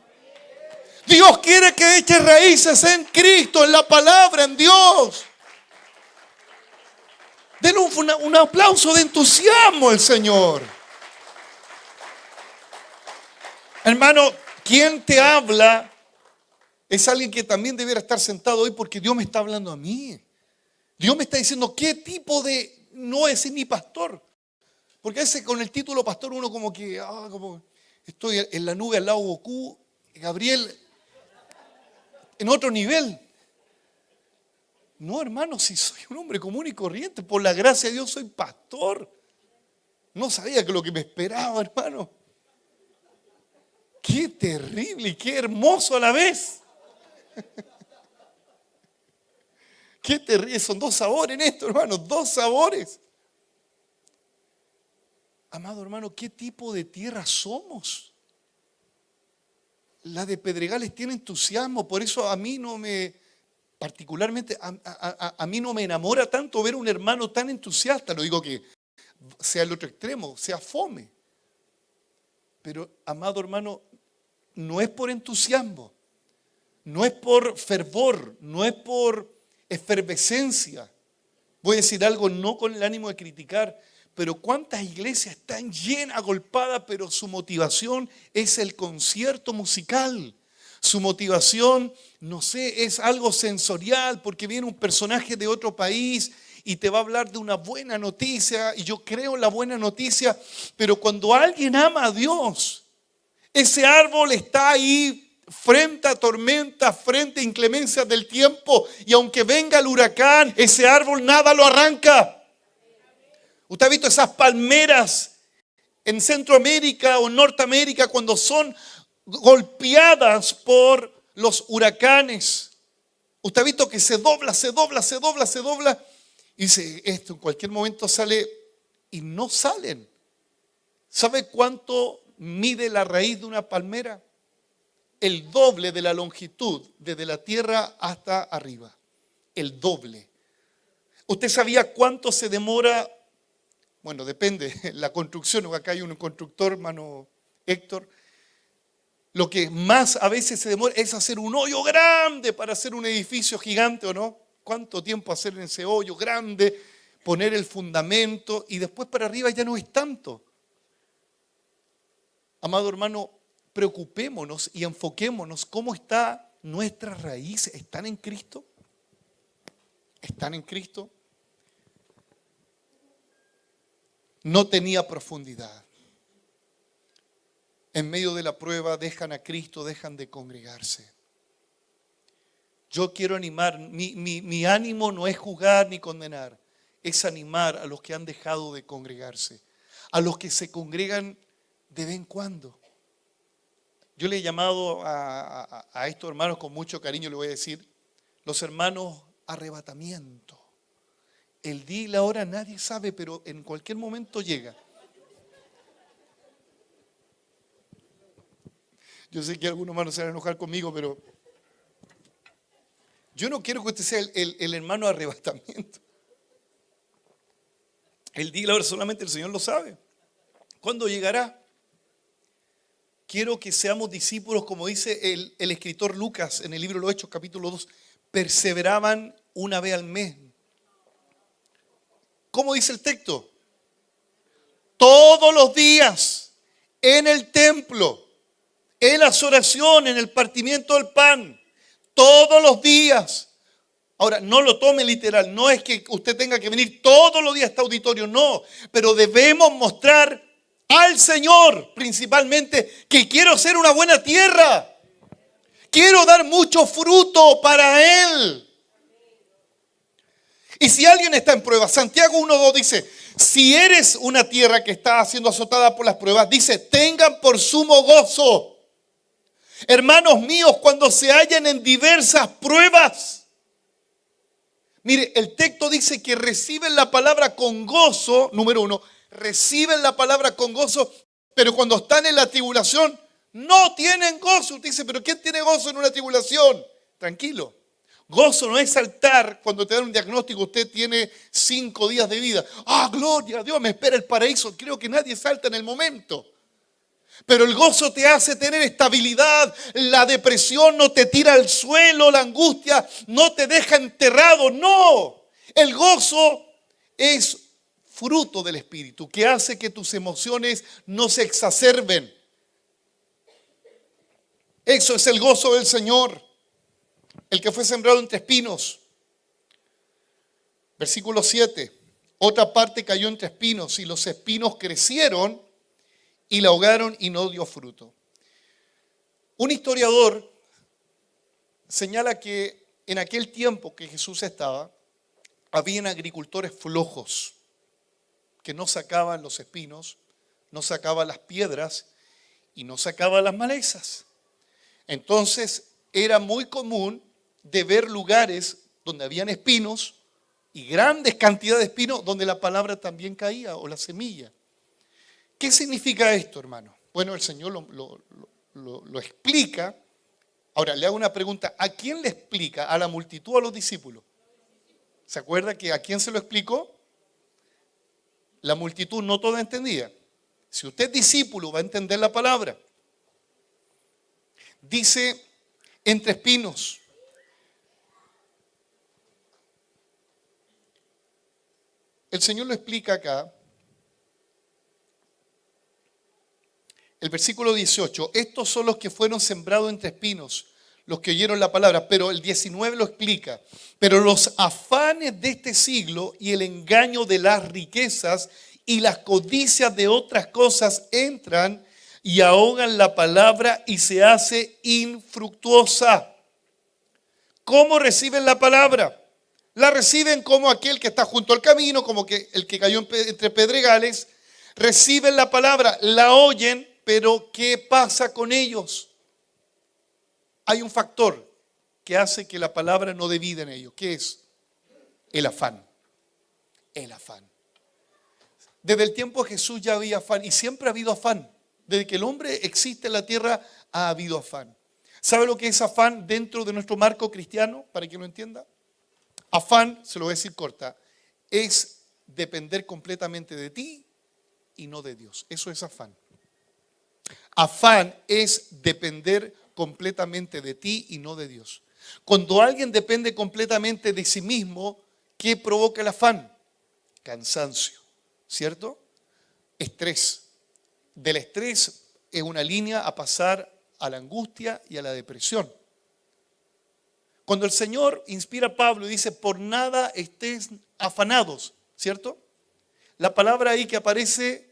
Dios quiere que eches raíces en Cristo, en la palabra, en Dios. Denle un aplauso de entusiasmo al Señor. Hermano, quien te habla es alguien que también debiera estar sentado hoy porque Dios me está hablando a mí. Dios me está diciendo qué tipo de, no es mi pastor. Porque a veces con el título pastor uno como que, como estoy en la nube al lado de Goku, Gabriel, en otro nivel. No, hermano, si soy un hombre común y corriente, por la gracia de Dios soy pastor. No sabía que lo que me esperaba, hermano. Qué terrible y qué hermoso a la vez. Qué terrible. Son dos sabores en esto, hermano. Dos sabores. Amado hermano, ¿qué tipo de tierra somos? La de Pedregales tiene entusiasmo. Por eso a mí no me, particularmente, a mí no me enamora tanto ver un hermano tan entusiasta. No digo que sea el otro extremo, sea fome. Pero, amado hermano, no es por entusiasmo, no es por fervor, no es por efervescencia. Voy a decir algo no con el ánimo de criticar, pero cuántas iglesias están llenas, agolpadas, pero su motivación es el concierto musical. Su motivación, no sé, es algo sensorial porque viene un personaje de otro país y te va a hablar de una buena noticia y yo creo en la buena noticia, pero cuando alguien ama a Dios, ese árbol está ahí frente a tormentas, frente a inclemencias del tiempo y aunque venga el huracán, ese árbol nada lo arranca. ¿Usted ha visto esas palmeras en Centroamérica o Norteamérica cuando son golpeadas por los huracanes? Usted ha visto que se dobla, se dobla, se dobla, se dobla. Y dice, esto en cualquier momento sale y no salen. ¿Sabe cuánto mide la raíz de una palmera? El doble de la longitud desde la tierra hasta arriba. El doble. ¿Usted sabía cuánto se demora? Bueno, depende, la construcción. Acá hay un constructor, hermano Héctor. Lo que más a veces se demora es hacer un hoyo grande para hacer un edificio gigante, ¿o no? ¿Cuánto tiempo hacer en ese hoyo grande? Poner el fundamento y después para arriba ya no es tanto. Amado hermano, preocupémonos y enfoquémonos cómo están nuestras raíces. ¿Están en Cristo? ¿Están en Cristo? No tenía profundidad. En medio de la prueba dejan a Cristo, dejan de congregarse. Yo quiero animar, mi ánimo no es juzgar ni condenar, es animar a los que han dejado de congregarse, a los que se congregan de vez en cuando. Yo le he llamado a estos hermanos con mucho cariño, le voy a decir, los hermanos arrebatamiento. El día y la hora nadie sabe, pero en cualquier momento llega. Yo sé que algunos hermanos se van a enojar conmigo, pero yo no quiero que usted sea el hermano arrebatamiento. El día y la hora solamente el Señor lo sabe. ¿Cuándo llegará? Quiero que seamos discípulos, como dice el escritor Lucas en el libro de los Hechos, capítulo 2, perseveraban una vez al mes. ¿Cómo dice el texto? Todos los días en el templo, en las oraciones, en el partimiento del pan, todos los días. Ahora, no lo tome literal, no es que usted tenga que venir todos los días a este auditorio, no, pero debemos mostrar al Señor principalmente que quiero ser una buena tierra, quiero dar mucho fruto para Él. Y si alguien está en prueba, Santiago 1:2 dice, si eres una tierra que está siendo azotada por las pruebas, dice, tengan por sumo gozo. Hermanos míos, cuando se hallen en diversas pruebas. Mire, el texto dice que reciben la palabra con gozo, número 1, reciben la palabra con gozo, pero cuando están en la tribulación, no tienen gozo. Usted dice, pero ¿quién tiene gozo en una tribulación? Tranquilo. Gozo no es saltar cuando te dan un diagnóstico, usted tiene 5 días de vida. ¡Ah, gloria a Dios, me espera el paraíso! Creo que nadie salta en el momento. Pero el gozo te hace tener estabilidad, la depresión no te tira al suelo, la angustia no te deja enterrado, no. El gozo es fruto del Espíritu que hace que tus emociones no se exacerben. Eso es el gozo del Señor. El que fue sembrado entre espinos. Versículo 7. Otra parte cayó entre espinos y los espinos crecieron y la ahogaron y no dio fruto. Un historiador señala que en aquel tiempo que Jesús estaba, habían agricultores flojos que no sacaban los espinos, no sacaban las piedras y no sacaba las malezas. Entonces era muy común de ver lugares donde habían espinos y grandes cantidades de espinos donde la palabra también caía o la semilla. ¿Qué significa esto, hermano? Bueno, el Señor lo explica. Ahora, le hago una pregunta. ¿A quién le explica? ¿A la multitud o a los discípulos? ¿Se acuerda que a quién se lo explicó? La multitud no toda entendía. Si usted es discípulo, va a entender la palabra. Dice, entre espinos. El Señor lo explica acá. El versículo 18. Estos son los que fueron sembrados entre espinos, los que oyeron la palabra. Pero el 19 lo explica. Pero los afanes de este siglo y el engaño de las riquezas y las codicias de otras cosas entran y ahogan la palabra y se hace infructuosa. ¿Cómo reciben la palabra? La reciben como aquel que está junto al camino, como que el que cayó entre pedregales. Reciben la palabra, la oyen, pero ¿qué pasa con ellos? Hay un factor que hace que la palabra no dé vida en ellos. ¿Qué es? El afán. El afán. Desde el tiempo de Jesús ya había afán y siempre ha habido afán. Desde que el hombre existe en la tierra ha habido afán. ¿Sabe lo que es afán dentro de nuestro marco cristiano? Para que lo entienda. Afán, se lo voy a decir corta, es depender completamente de ti y no de Dios. Eso es afán. Afán es depender completamente de ti y no de Dios. Cuando alguien depende completamente de sí mismo, ¿qué provoca el afán? Cansancio, ¿cierto? Estrés. Del estrés es una línea a pasar a la angustia y a la depresión. Cuando el Señor inspira a Pablo y dice, por nada estés afanados, ¿cierto? La palabra ahí que aparece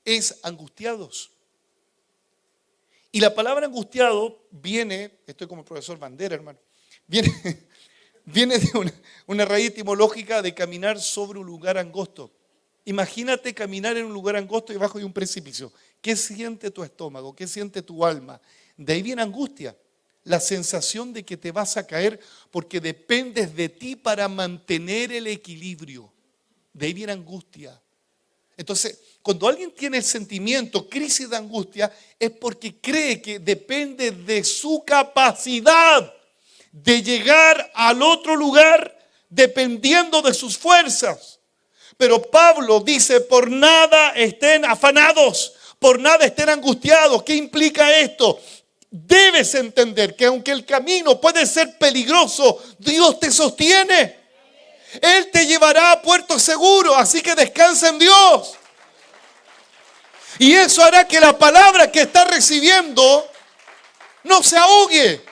es angustiados. Y la palabra angustiado viene, estoy como el profesor Bandera, hermano, viene de una raíz etimológica de caminar sobre un lugar angosto. Imagínate caminar en un lugar angosto y debajo de un precipicio. ¿Qué siente tu estómago? ¿Qué siente tu alma? De ahí viene angustia. La sensación de que te vas a caer porque dependes de ti para mantener el equilibrio. De ahí viene angustia. Entonces, cuando alguien tiene el sentimiento, crisis de angustia, es porque cree que depende de su capacidad de llegar al otro lugar dependiendo de sus fuerzas. Pero Pablo dice, por nada estén afanados, por nada estén angustiados. ¿Qué implica esto? Debes entender que aunque el camino puede ser peligroso, Dios te sostiene. Él te llevará a puerto seguro, así que descansa en Dios. Y eso hará que la palabra que estás recibiendo no se ahogue.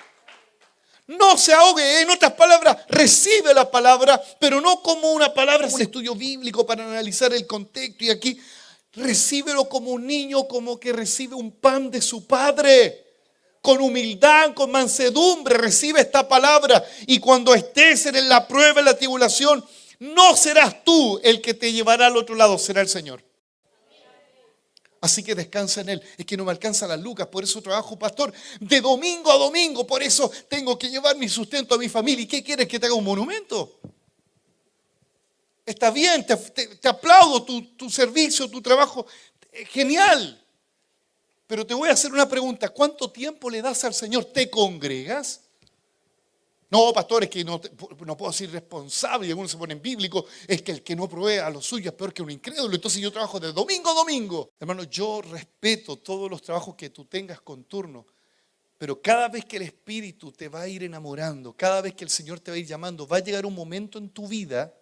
No se ahogue. En otras palabras, recibe la palabra, pero no como una palabra, un estudio bíblico para analizar el contexto. Y aquí, recíbelo como un niño, como que recibe un pan de su padre. Con humildad, con mansedumbre, recibe esta palabra. Y cuando estés en la prueba, en la tribulación, no serás tú el que te llevará al otro lado, será el Señor. Así que descansa en Él. Es que no me alcanzan las lucas, por eso trabajo, pastor, de domingo a domingo. Por eso tengo que llevar mi sustento a mi familia. ¿Y qué quieres, que te haga un monumento? Está bien, te aplaudo tu servicio, tu trabajo. Genial. Pero te voy a hacer una pregunta. ¿Cuánto tiempo le das al Señor? ¿Te congregas? No, pastor, es que no puedo ser responsable. Y algunos se ponen bíblicos. Es que el que no provee a lo suyo es peor que un incrédulo. Entonces yo trabajo de domingo a domingo. Hermano, yo respeto todos los trabajos que tú tengas con turno. Pero cada vez que el Espíritu te va a ir enamorando, cada vez que el Señor te va a ir llamando, va a llegar un momento en tu vida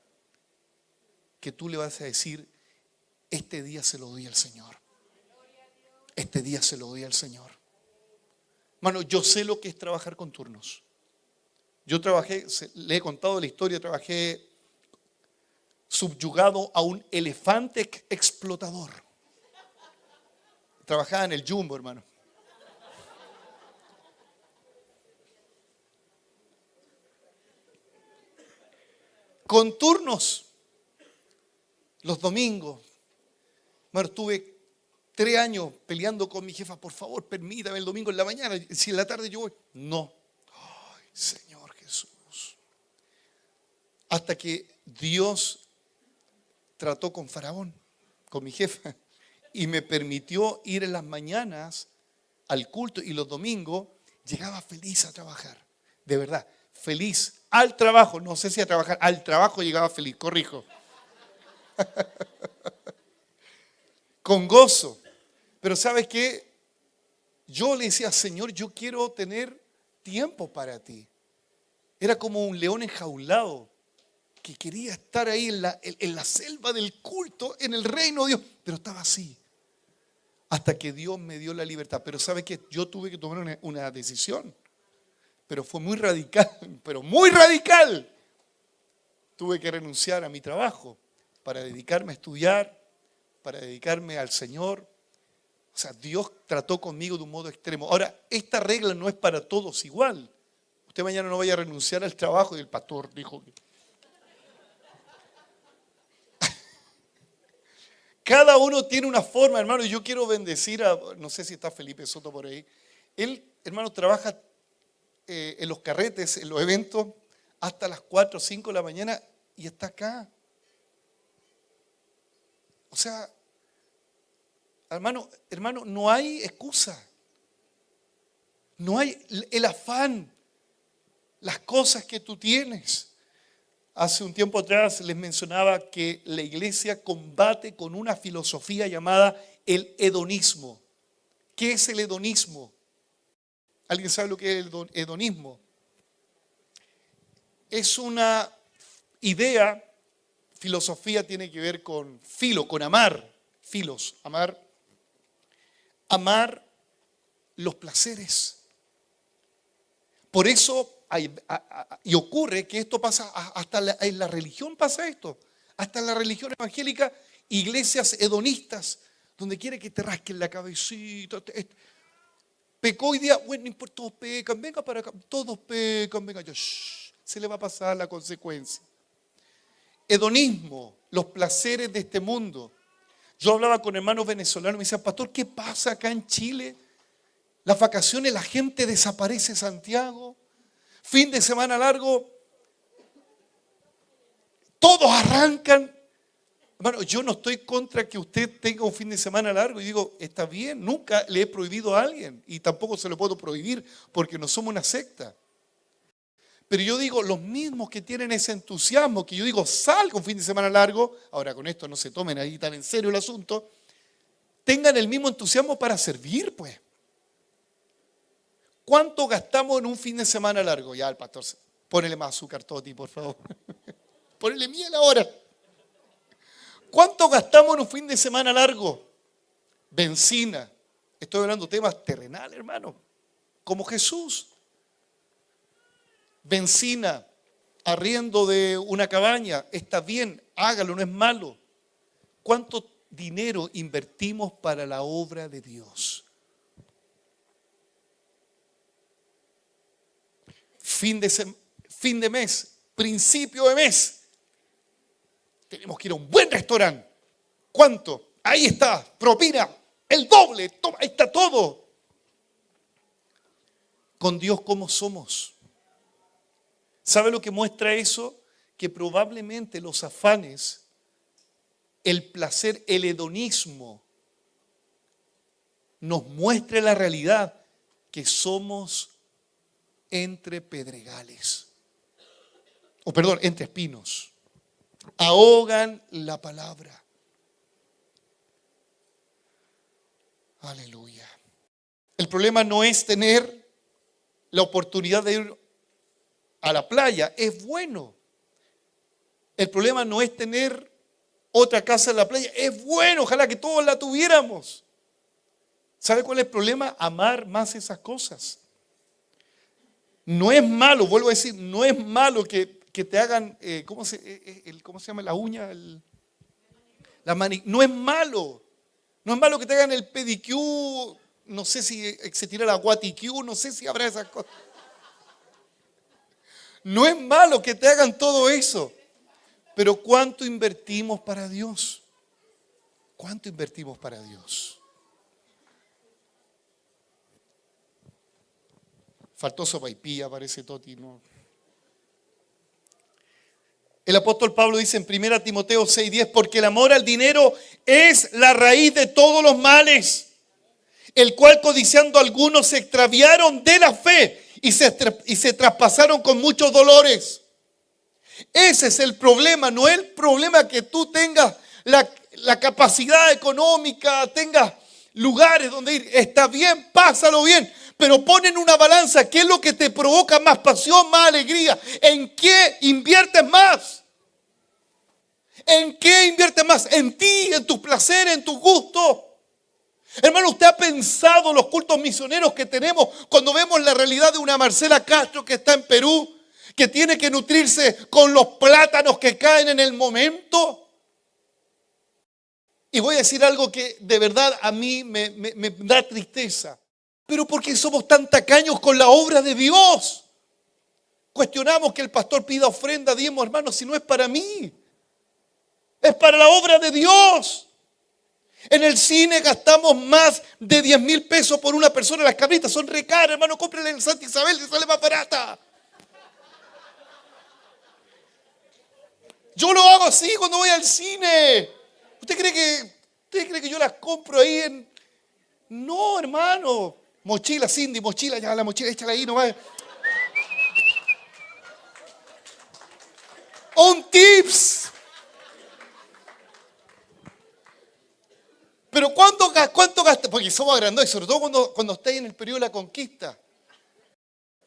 que tú le vas a decir, este día se lo doy al Señor. Este día se lo doy al Señor. Hermano, yo sé lo que es trabajar con turnos. Yo trabajé, le he contado la historia, trabajé subyugado a un elefante explotador. Trabajaba en el Jumbo, hermano. Con turnos, los domingos. Hermano, tuve 3 años peleando con mi jefa, por favor, permítame el domingo en la mañana, si en la tarde yo voy. No. Ay, Señor Jesús. Hasta que Dios trató con Faraón, con mi jefa, y me permitió ir en las mañanas al culto y los domingos llegaba feliz a trabajar. De verdad, feliz al trabajo. No sé si a trabajar, al trabajo llegaba feliz, corrijo. Con gozo. Pero ¿sabes qué? Yo le decía, Señor, yo quiero tener tiempo para ti. Era como un león enjaulado que quería estar ahí en la selva del culto, en el reino de Dios, pero estaba así. Hasta que Dios me dio la libertad. Pero ¿sabe qué? Yo tuve que tomar una decisión. Pero fue muy radical, pero muy radical. Tuve que renunciar a mi trabajo para dedicarme a estudiar, para dedicarme al Señor. O sea, Dios trató conmigo de un modo extremo. Ahora, esta regla no es para todos igual. Usted mañana no vaya a renunciar al trabajo y el pastor dijo que... Cada uno tiene una forma, hermano, y yo quiero bendecir a, no sé si está Felipe Soto por ahí. Él, hermano, trabaja en los carretes, en los eventos, hasta las 4 o 5 de la mañana y está acá. O sea, hermano, no hay excusa. No hay el afán, las cosas que tú tienes. Hace un tiempo atrás les mencionaba que la iglesia combate con una filosofía llamada el hedonismo. ¿Qué es el hedonismo? ¿Alguien sabe lo que es el hedonismo? Es una idea, filosofía tiene que ver con filo, con amar, filos, amar los placeres. Por eso y ocurre que esto pasa hasta en la religión pasa esto, hasta en la religión evangélica, iglesias hedonistas, donde quiere que te rasquen la cabecita. Pecó hoy día, bueno, no importa, todos pecan, venga para acá, todos pecan, venga, se le va a pasar la consecuencia. Hedonismo, los placeres de este mundo. Yo hablaba con hermanos venezolanos y me decían, pastor, ¿qué pasa acá en Chile? Las vacaciones, la gente desaparece de Santiago. Fin de semana largo, todos arrancan. Hermano, yo no estoy contra que usted tenga un fin de semana largo y digo, está bien, nunca le he prohibido a alguien y tampoco se lo puedo prohibir porque no somos una secta. Pero yo digo, los mismos que tienen ese entusiasmo, que yo digo, salga un fin de semana largo, ahora con esto no se tomen ahí tan en serio el asunto, tengan el mismo entusiasmo para servir, pues. ¿Cuánto gastamos en un fin de semana largo? Ya, el pastor, ponele más azúcar, Toti, por favor. Ponele miel ahora. ¿Cuánto gastamos en un fin de semana largo? Benzina. Estoy hablando de temas terrenales, hermano. Como Jesús. Benzina, arriendo de una cabaña. Está bien, hágalo, no es malo. ¿Cuánto dinero invertimos para la obra de Dios? Fin de mes, principio de mes. Tenemos que ir a un buen restaurante. ¿Cuánto? Ahí está, propina, el doble, toma, ahí está todo. Con Dios, ¿cómo somos? ¿Sabe lo que muestra eso? Que probablemente los afanes, el placer, el hedonismo, nos muestre la realidad que somos entre pedregales. O perdón, entre espinos. Ahogan la palabra. Aleluya. El problema no es tener la oportunidad de ir a la playa. Es bueno. El problema no es tener otra casa en la playa. Es bueno. Ojalá que todos la tuviéramos. ¿Sabe cuál es el problema? Amar más esas cosas. No es malo, vuelvo a decir, no es malo que te hagan, ¿cómo se llama la uña? No es malo. No es malo que te hagan el pedicure, no sé si se tira la guaticure, no sé si habrá esas cosas. No es malo que te hagan todo eso. Pero ¿cuánto invertimos para Dios? ¿Cuánto invertimos para Dios? Faltó sopaipilla, parece Toti, ¿no? El apóstol Pablo dice en 1 Timoteo 6:10, porque el amor al dinero es la raíz de todos los males, el cual codiciando algunos se extraviaron de la fe y se traspasaron con muchos dolores. Ese es el problema, no es el problema que tú tengas la capacidad económica, tengas lugares donde ir. Está bien, pásalo bien, pero pon en una balanza qué es lo que te provoca más pasión, más alegría. ¿En qué inviertes más? ¿En qué inviertes más? En ti, en tus placeres, en tus gustos. Hermano, ¿usted ha pensado los cultos misioneros que tenemos cuando vemos la realidad de una Marcela Castro que está en Perú, que tiene que nutrirse con los plátanos que caen en el momento? Y voy a decir algo que de verdad a mí me da tristeza. Pero ¿por qué somos tan tacaños con la obra de Dios? Cuestionamos que el pastor pida ofrenda, diezmo, hermano, si no es para mí. Es para la obra de Dios. En el cine gastamos más de 10,000 pesos por una persona. Las cabritas son re caras, hermano. Cómprele en Santa Isabel, le sale más barata. Yo lo hago así cuando voy al cine. ¿Usted cree que yo las compro ahí en...? No, hermano. Mochila, Cindy, mochila, ya la mochila, échala ahí nomás. Un tips. Pero ¿cuánto gasta? Porque somos agrandados, y sobre todo cuando estáis en el periodo de la conquista.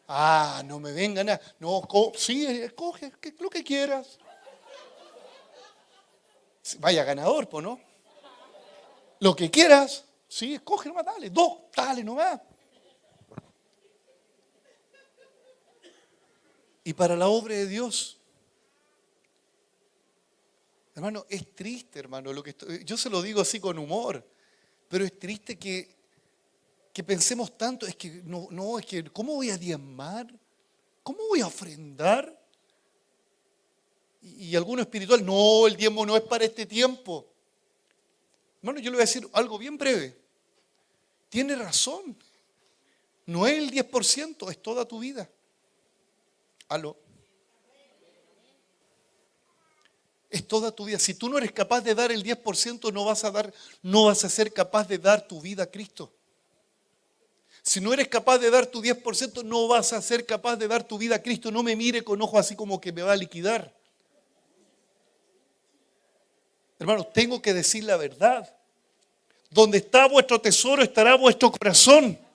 Ah, no me vengan a... No, sí, escoge lo que quieras. Vaya ganador, pues, ¿no? Lo que quieras. Sí, escoge nomás, dale. 2, dale nomás. Y para la obra de Dios, hermano, es triste, hermano. Yo se lo digo así con humor, pero es triste que pensemos tanto. Es que es que ¿cómo voy a diezmar? ¿Cómo voy a ofrendar? Y alguno espiritual, no, el diezmo no es para este tiempo. Hermano, yo le voy a decir algo bien breve. Tiene razón. No es el 10%, es toda tu vida. ¿Aló? Es toda tu vida. Si tú no eres capaz de dar el 10%, no vas a ser capaz de dar tu vida a Cristo. Si no eres capaz de dar tu 10%, no vas a ser capaz de dar tu vida a Cristo. No me mire con ojos así como que me va a liquidar. Hermanos, tengo que decir la verdad. Donde está vuestro tesoro, estará vuestro corazón.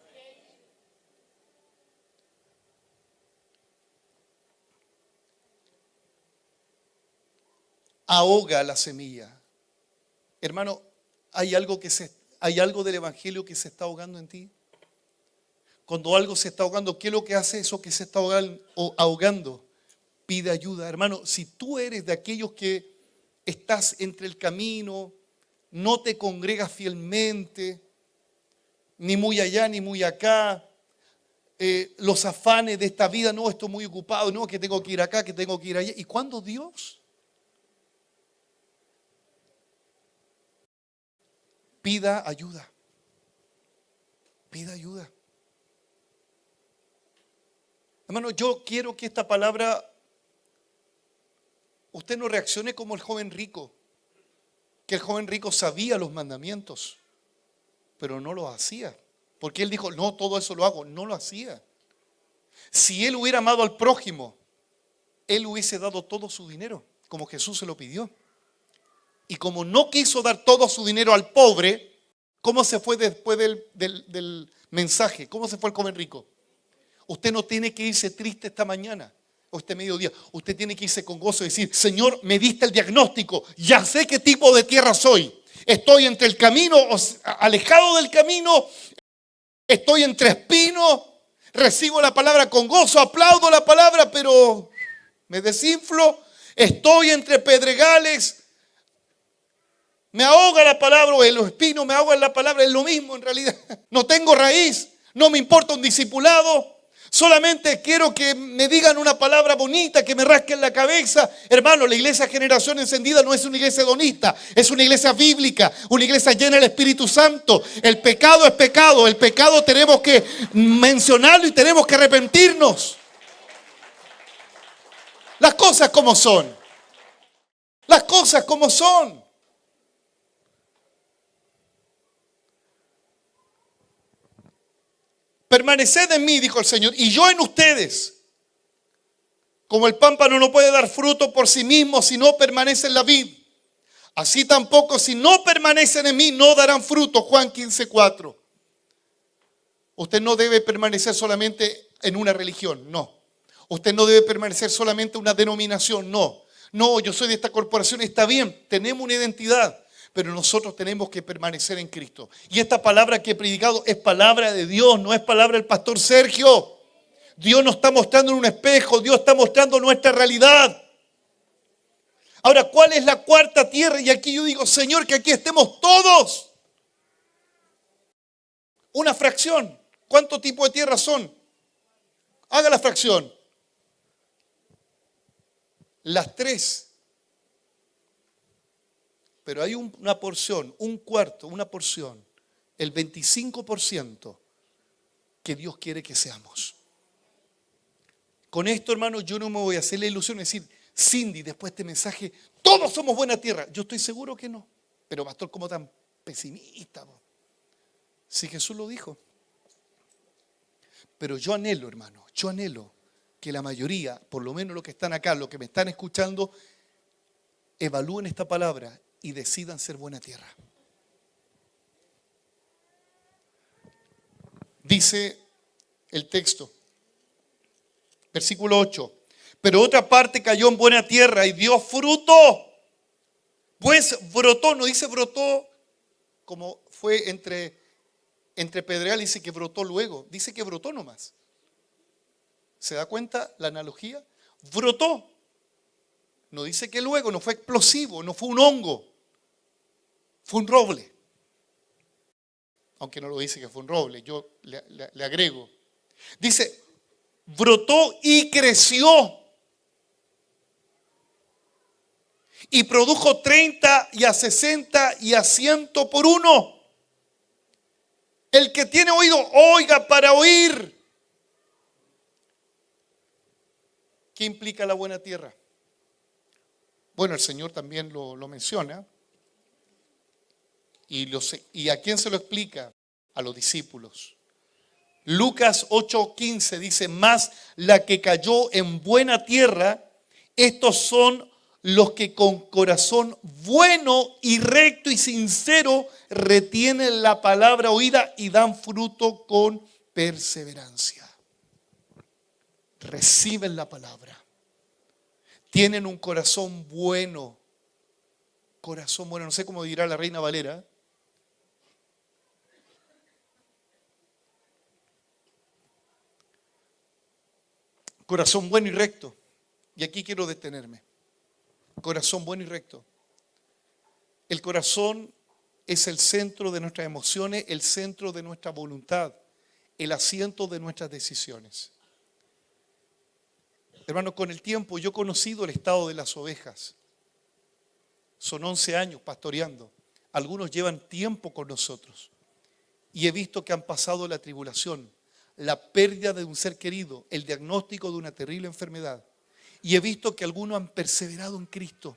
Ahoga la semilla. Hermano, ¿hay algo del evangelio que se está ahogando en ti? Cuando algo se está ahogando, ¿qué es lo que hace eso que se está ahogando? Pide ayuda. Hermano, si tú eres de aquellos que estás entre el camino, no te congregas fielmente, ni muy allá ni muy acá, los afanes de esta vida, no, estoy muy ocupado, no, que tengo que ir acá, que tengo que ir allá. ¿Y cuándo Dios? Pida ayuda. Pida ayuda. Hermano, yo quiero que esta palabra, usted no reaccione como el joven rico, que el joven rico sabía los mandamientos, pero no los hacía. Porque él dijo, no, todo eso lo hago, no lo hacía. Si él hubiera amado al prójimo, él hubiese dado todo su dinero, como Jesús se lo pidió. Y como no quiso dar todo su dinero al pobre, ¿cómo se fue después del mensaje? ¿Cómo se fue el joven rico? Usted no tiene que irse triste esta mañana o este mediodía. Usted tiene que irse con gozo y decir, Señor, me diste el diagnóstico. Ya sé qué tipo de tierra soy. Estoy entre el camino, alejado del camino. Estoy entre espinos. Recibo la palabra con gozo, aplaudo la palabra, pero me desinflo. Estoy entre pedregales. Me ahoga la palabra, o los espinos me ahogan la palabra, es lo mismo en realidad. No tengo raíz, no me importa un discipulado. Solamente quiero que me digan una palabra bonita, que me rasquen la cabeza. Hermano, la iglesia Generación Encendida no es una iglesia hedonista, es una iglesia bíblica, una iglesia llena del Espíritu Santo. El pecado es pecado, el pecado tenemos que mencionarlo y tenemos que arrepentirnos. Las cosas como son. Las cosas como son. Permaneced en mí, dijo el Señor, y yo en ustedes. Como el pámpano no puede dar fruto por sí mismo si no permanece en la vid, así tampoco si no permanecen en mí no darán fruto. Juan 15:4. Usted no debe permanecer solamente en una religión, no. Usted no debe permanecer solamente en una denominación, no. No, yo soy de esta corporación, está bien, tenemos una identidad. Pero nosotros tenemos que permanecer en Cristo. Y esta palabra que he predicado es palabra de Dios, no es palabra del pastor Sergio. Dios nos está mostrando en un espejo, Dios está mostrando nuestra realidad. Ahora, ¿cuál es la cuarta tierra? Y aquí yo digo, Señor, que aquí estemos todos. Una fracción. ¿Cuánto tipo de tierra son? Haga la fracción. Las tres. Pero hay una porción, un cuarto, una porción, el 25% que Dios quiere que seamos. Con esto, hermano, yo no me voy a hacer la ilusión de decir, Cindy, después de este mensaje, todos somos buena tierra. Yo estoy seguro que no. Pero pastor, ¿cómo tan pesimista? Si Jesús lo dijo. Pero yo anhelo, hermano, yo anhelo que la mayoría, por lo menos los que están acá, los que me están escuchando, evalúen esta palabra y decidan ser buena tierra. Dice el texto, versículo 8, pero otra parte cayó en buena tierra y dio fruto. Pues brotó, no dice brotó como fue entre Pedregal, dice que brotó luego, dice que brotó nomás. ¿Se da cuenta la analogía? Brotó. No dice que luego, no fue explosivo, no fue un hongo. Fue un roble. Aunque no lo dice que fue un roble, yo le agrego. Dice, brotó y creció. Y produjo 30 y a 60 y a 100 por uno. El que tiene oído, oiga para oír. ¿Qué implica la buena tierra? Bueno, el Señor también lo menciona. ¿Y a quién se lo explica? A los discípulos. Lucas 8:15 dice, más la que cayó en buena tierra, estos son los que con corazón bueno y recto y sincero retienen la palabra oída y dan fruto con perseverancia. Reciben la palabra. Tienen un corazón bueno. Corazón bueno, no sé cómo dirá la Reina Valera. Corazón bueno y recto. Y aquí quiero detenerme. Corazón bueno y recto. El corazón es el centro de nuestras emociones, el centro de nuestra voluntad, el asiento de nuestras decisiones. Hermano, con el tiempo yo he conocido el estado de las ovejas. Son 11 años pastoreando. Algunos llevan tiempo con nosotros. Y he visto que han pasado la tribulación, la pérdida de un ser querido, el diagnóstico de una terrible enfermedad. Y he visto que algunos han perseverado en Cristo.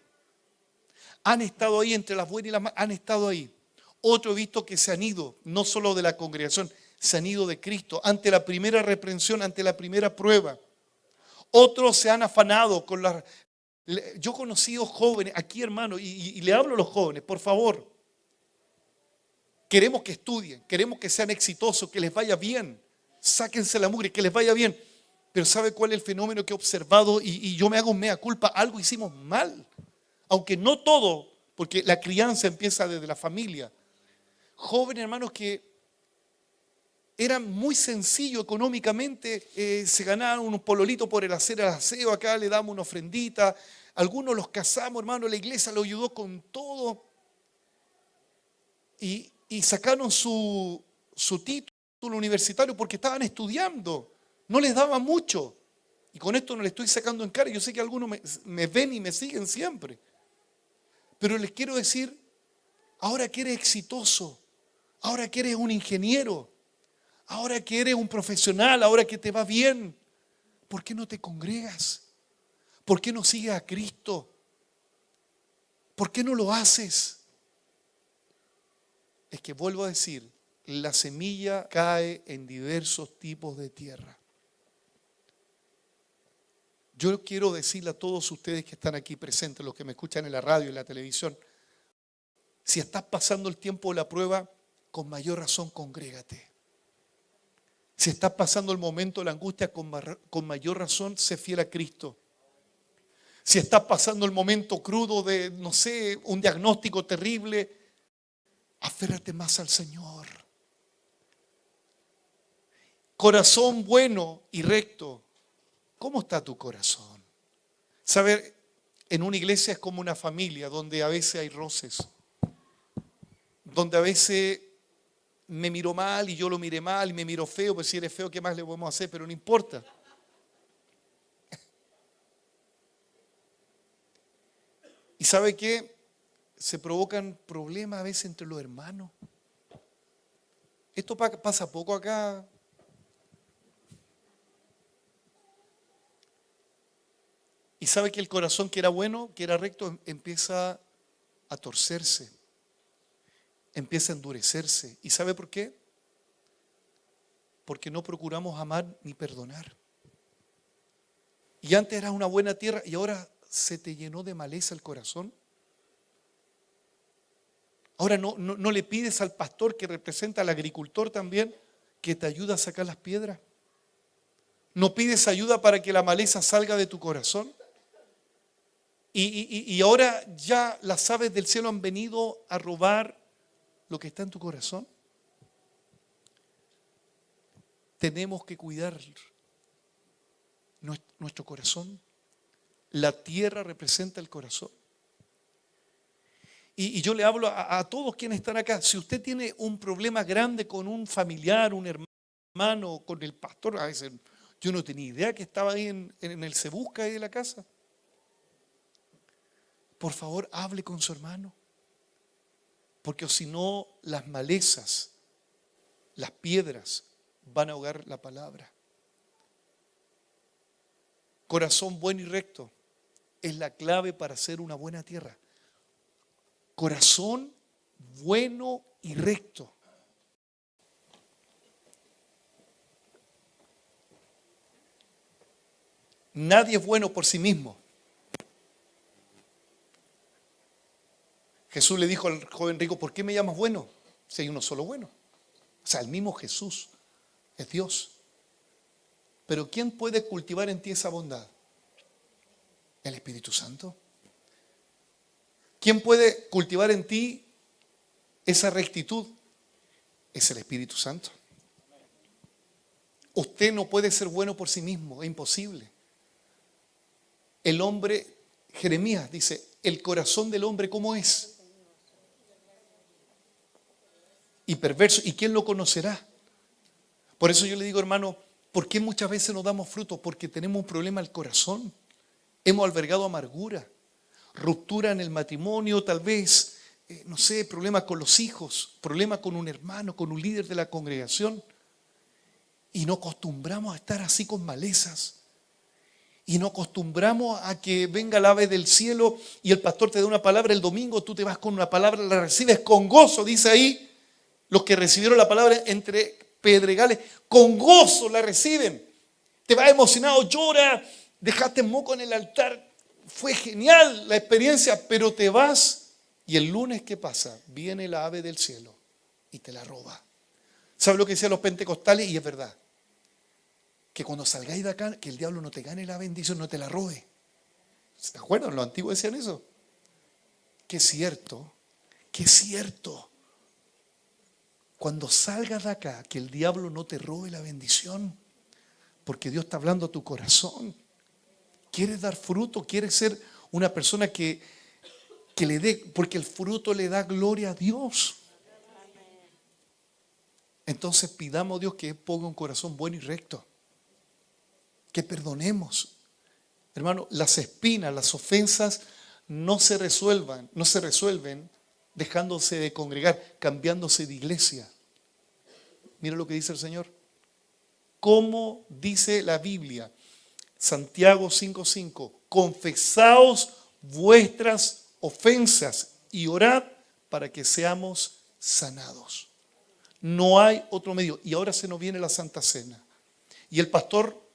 Han estado ahí entre las buenas y las malas, han estado ahí. Otros he visto que se han ido, no solo de la congregación, se han ido de Cristo ante la primera reprensión, ante la primera prueba. Otros se han afanado con las... Yo he conocido jóvenes, aquí hermano, y le hablo a los jóvenes, por favor. Queremos que estudien, queremos que sean exitosos, que les vaya bien. Sáquense la mugre, que les vaya bien. Pero ¿sabe cuál es el fenómeno que he observado? Y yo me hago mea culpa, algo hicimos mal. Aunque no todo, porque la crianza empieza desde la familia. Jóvenes hermanos que eran muy sencillos económicamente, se ganaban unos pololitos por el hacer el aseo, acá le damos una ofrendita. Algunos los casamos, hermano, la iglesia los ayudó con todo. Y sacaron su título universitario porque estaban estudiando. No les daba mucho. Y con esto no le estoy sacando en cara. Yo sé que algunos me ven y me siguen siempre. Pero les quiero decir, ahora que eres exitoso, ahora que eres un ingeniero, ahora que eres un profesional, ahora que te va bien, ¿por qué no te congregas? ¿Por qué no sigues a Cristo? ¿Por qué no lo haces? Es que vuelvo a decir, la semilla cae en diversos tipos de tierra. Yo quiero decirle a todos ustedes que están aquí presentes, los que me escuchan en la radio y en la televisión, si estás pasando el tiempo de la prueba, con mayor razón congrégate. Si estás pasando el momento de la angustia, con mayor razón sé fiel a Cristo. Si estás pasando el momento crudo de, no sé, un diagnóstico terrible, aférrate más al Señor. Corazón bueno y recto. ¿Cómo está tu corazón? Saber, en una iglesia es como una familia donde a veces hay roces, donde a veces me miró mal y yo lo miré mal y me miró feo, pues si eres feo, ¿qué más le podemos hacer? Pero no importa. ¿Y sabe qué? Se provocan problemas a veces entre los hermanos. Esto pasa poco acá. Y sabe que el corazón que era bueno, que era recto, empieza a torcerse, empieza a endurecerse. ¿Y sabe por qué? Porque no procuramos amar ni perdonar. Y antes era una buena tierra y ahora se te llenó de maleza el corazón. Ahora no le pides al pastor que representa al agricultor también que te ayude a sacar las piedras. No pides ayuda para que la maleza salga de tu corazón. Y ahora ya las aves del cielo han venido a robar lo que está en tu corazón. Tenemos que cuidar nuestro corazón. La tierra representa el corazón. Y yo le hablo a todos quienes están acá. Si usted tiene un problema grande con un familiar, un hermano, con el pastor, a veces yo no tenía idea que estaba ahí en el Se Busca ahí de la casa. Por favor, hable con su hermano. Porque si no, las malezas, las piedras van a ahogar la palabra. Corazón bueno y recto es la clave para hacer una buena tierra. Corazón bueno y recto. Nadie es bueno por sí mismo. Jesús le dijo al joven rico, ¿por qué me llamas bueno? Si hay uno solo bueno. O sea, el mismo Jesús es Dios. Pero ¿quién puede cultivar en ti esa bondad? ¿El Espíritu Santo? ¿Quién puede cultivar en ti esa rectitud? Es el Espíritu Santo. Usted no puede ser bueno por sí mismo, es imposible. El hombre, Jeremías dice, el corazón del hombre, ¿cómo es? Y perverso. ¿Y quién lo conocerá? Por eso yo le digo, hermano, ¿por qué muchas veces no damos fruto? Porque tenemos un problema al corazón. Hemos albergado amargura, ruptura en el matrimonio, tal vez, no sé, problemas con los hijos, problemas con un hermano, con un líder de la congregación. Y no acostumbramos a estar así con malezas. Y no acostumbramos a que venga el ave del cielo y el pastor te da una palabra el domingo, tú te vas con una palabra, la recibes con gozo, dice ahí. Los que recibieron la palabra entre pedregales, con gozo la reciben. Te vas emocionado, llora, dejaste moco en el altar. Fue genial la experiencia, pero te vas y el lunes, ¿qué pasa? Viene la ave del cielo y te la roba. ¿Sabes lo que decían los pentecostales? Y es verdad. Que cuando salgáis de acá, que el diablo no te gane la bendición, no te la robe. ¿Se acuerdan? Los antiguos decían eso. Que es cierto, que es cierto. Cuando salgas de acá, que el diablo no te robe la bendición, porque Dios está hablando a tu corazón. ¿Quieres dar fruto? ¿Quieres ser una persona que le dé? Porque el fruto le da gloria a Dios. Entonces pidamos a Dios que ponga un corazón bueno y recto. que perdonemos. Hermano, las espinas, las ofensas no se resuelven dejándose de congregar, cambiándose de iglesia. Mira lo que dice el Señor. ¿Cómo dice la Biblia? Santiago 5:5. Confesaos vuestras ofensas y orad para que seamos sanados. No hay otro medio. Y ahora se nos viene la Santa Cena. Y el pastor,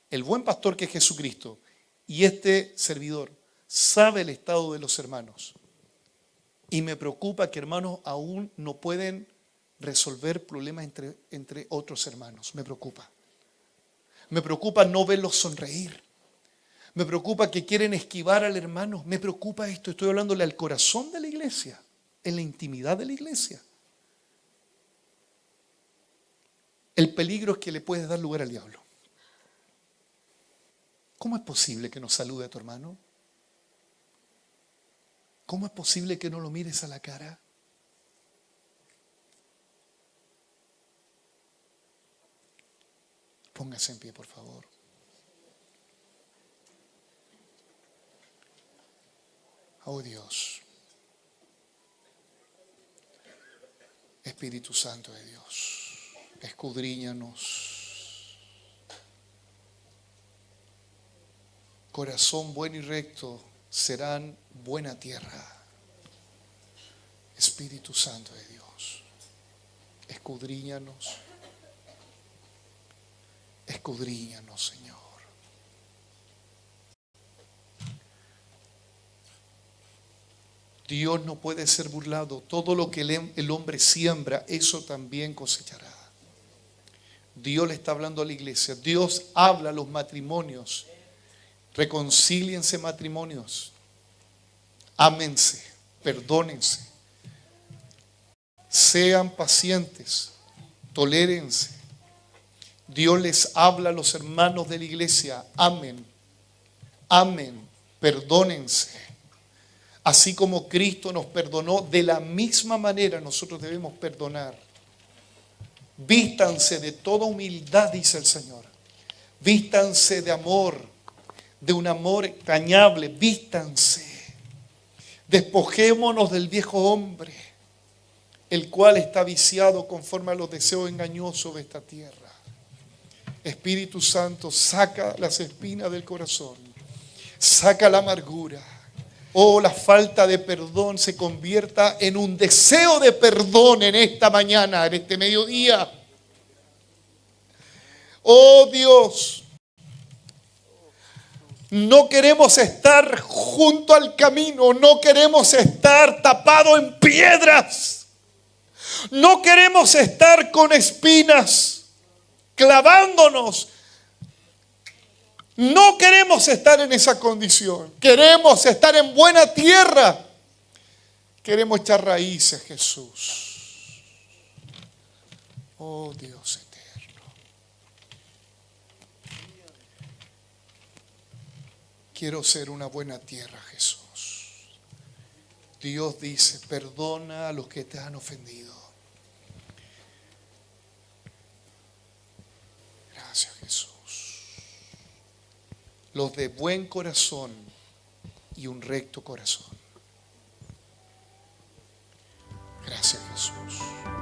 el buen pastor que es Jesucristo, y este servidor, sabe el estado de los hermanos. Y me preocupa que hermanos aún no pueden resolver problemas entre otros hermanos. Me preocupa. Me preocupa no verlos sonreír. Me preocupa que quieren esquivar al hermano. Me preocupa esto. Estoy hablándole al corazón de la iglesia, en la intimidad de la iglesia. El peligro es que le puedes dar lugar al diablo. ¿Cómo es posible que no salude a tu hermano? ¿Cómo es posible que no lo mires a la cara? Póngase en pie, por favor. Oh Dios, Espíritu Santo de Dios, escudriñanos. Corazón bueno y recto serán buena tierra. Espíritu Santo de Dios, escudriñanos. Escudriñanos, Señor. Dios no puede ser burlado. Todo lo que el hombre siembra, eso también cosechará. Dios le está hablando a la iglesia. Dios habla a los matrimonios. Reconcíliense matrimonios. Ámense, perdónense. Sean pacientes, tolérense. Dios les habla a los hermanos de la iglesia. Amen, amen, perdónense. Así como Cristo nos perdonó, de la misma manera nosotros debemos perdonar. Vístanse de toda humildad, dice el Señor. Vístanse de amor, de un amor entrañable. Vístanse. Despojémonos del viejo hombre, el cual está viciado conforme a los deseos engañosos de esta tierra. Espíritu Santo, saca las espinas del corazón. Saca la amargura. Oh, la falta de perdón se convierta en un deseo de perdón en esta mañana, en este mediodía. Oh Dios, no queremos estar junto al camino, no queremos estar tapados en piedras, no queremos estar con espinas clavándonos. No queremos estar en esa condición. Queremos estar en buena tierra. Queremos echar raíces, Jesús. Oh Dios eterno. Quiero ser una buena tierra, Jesús. Dios dice, perdona a los que te han ofendido. Gracias, Jesús. Los de buen corazón y un recto corazón. Gracias, Jesús.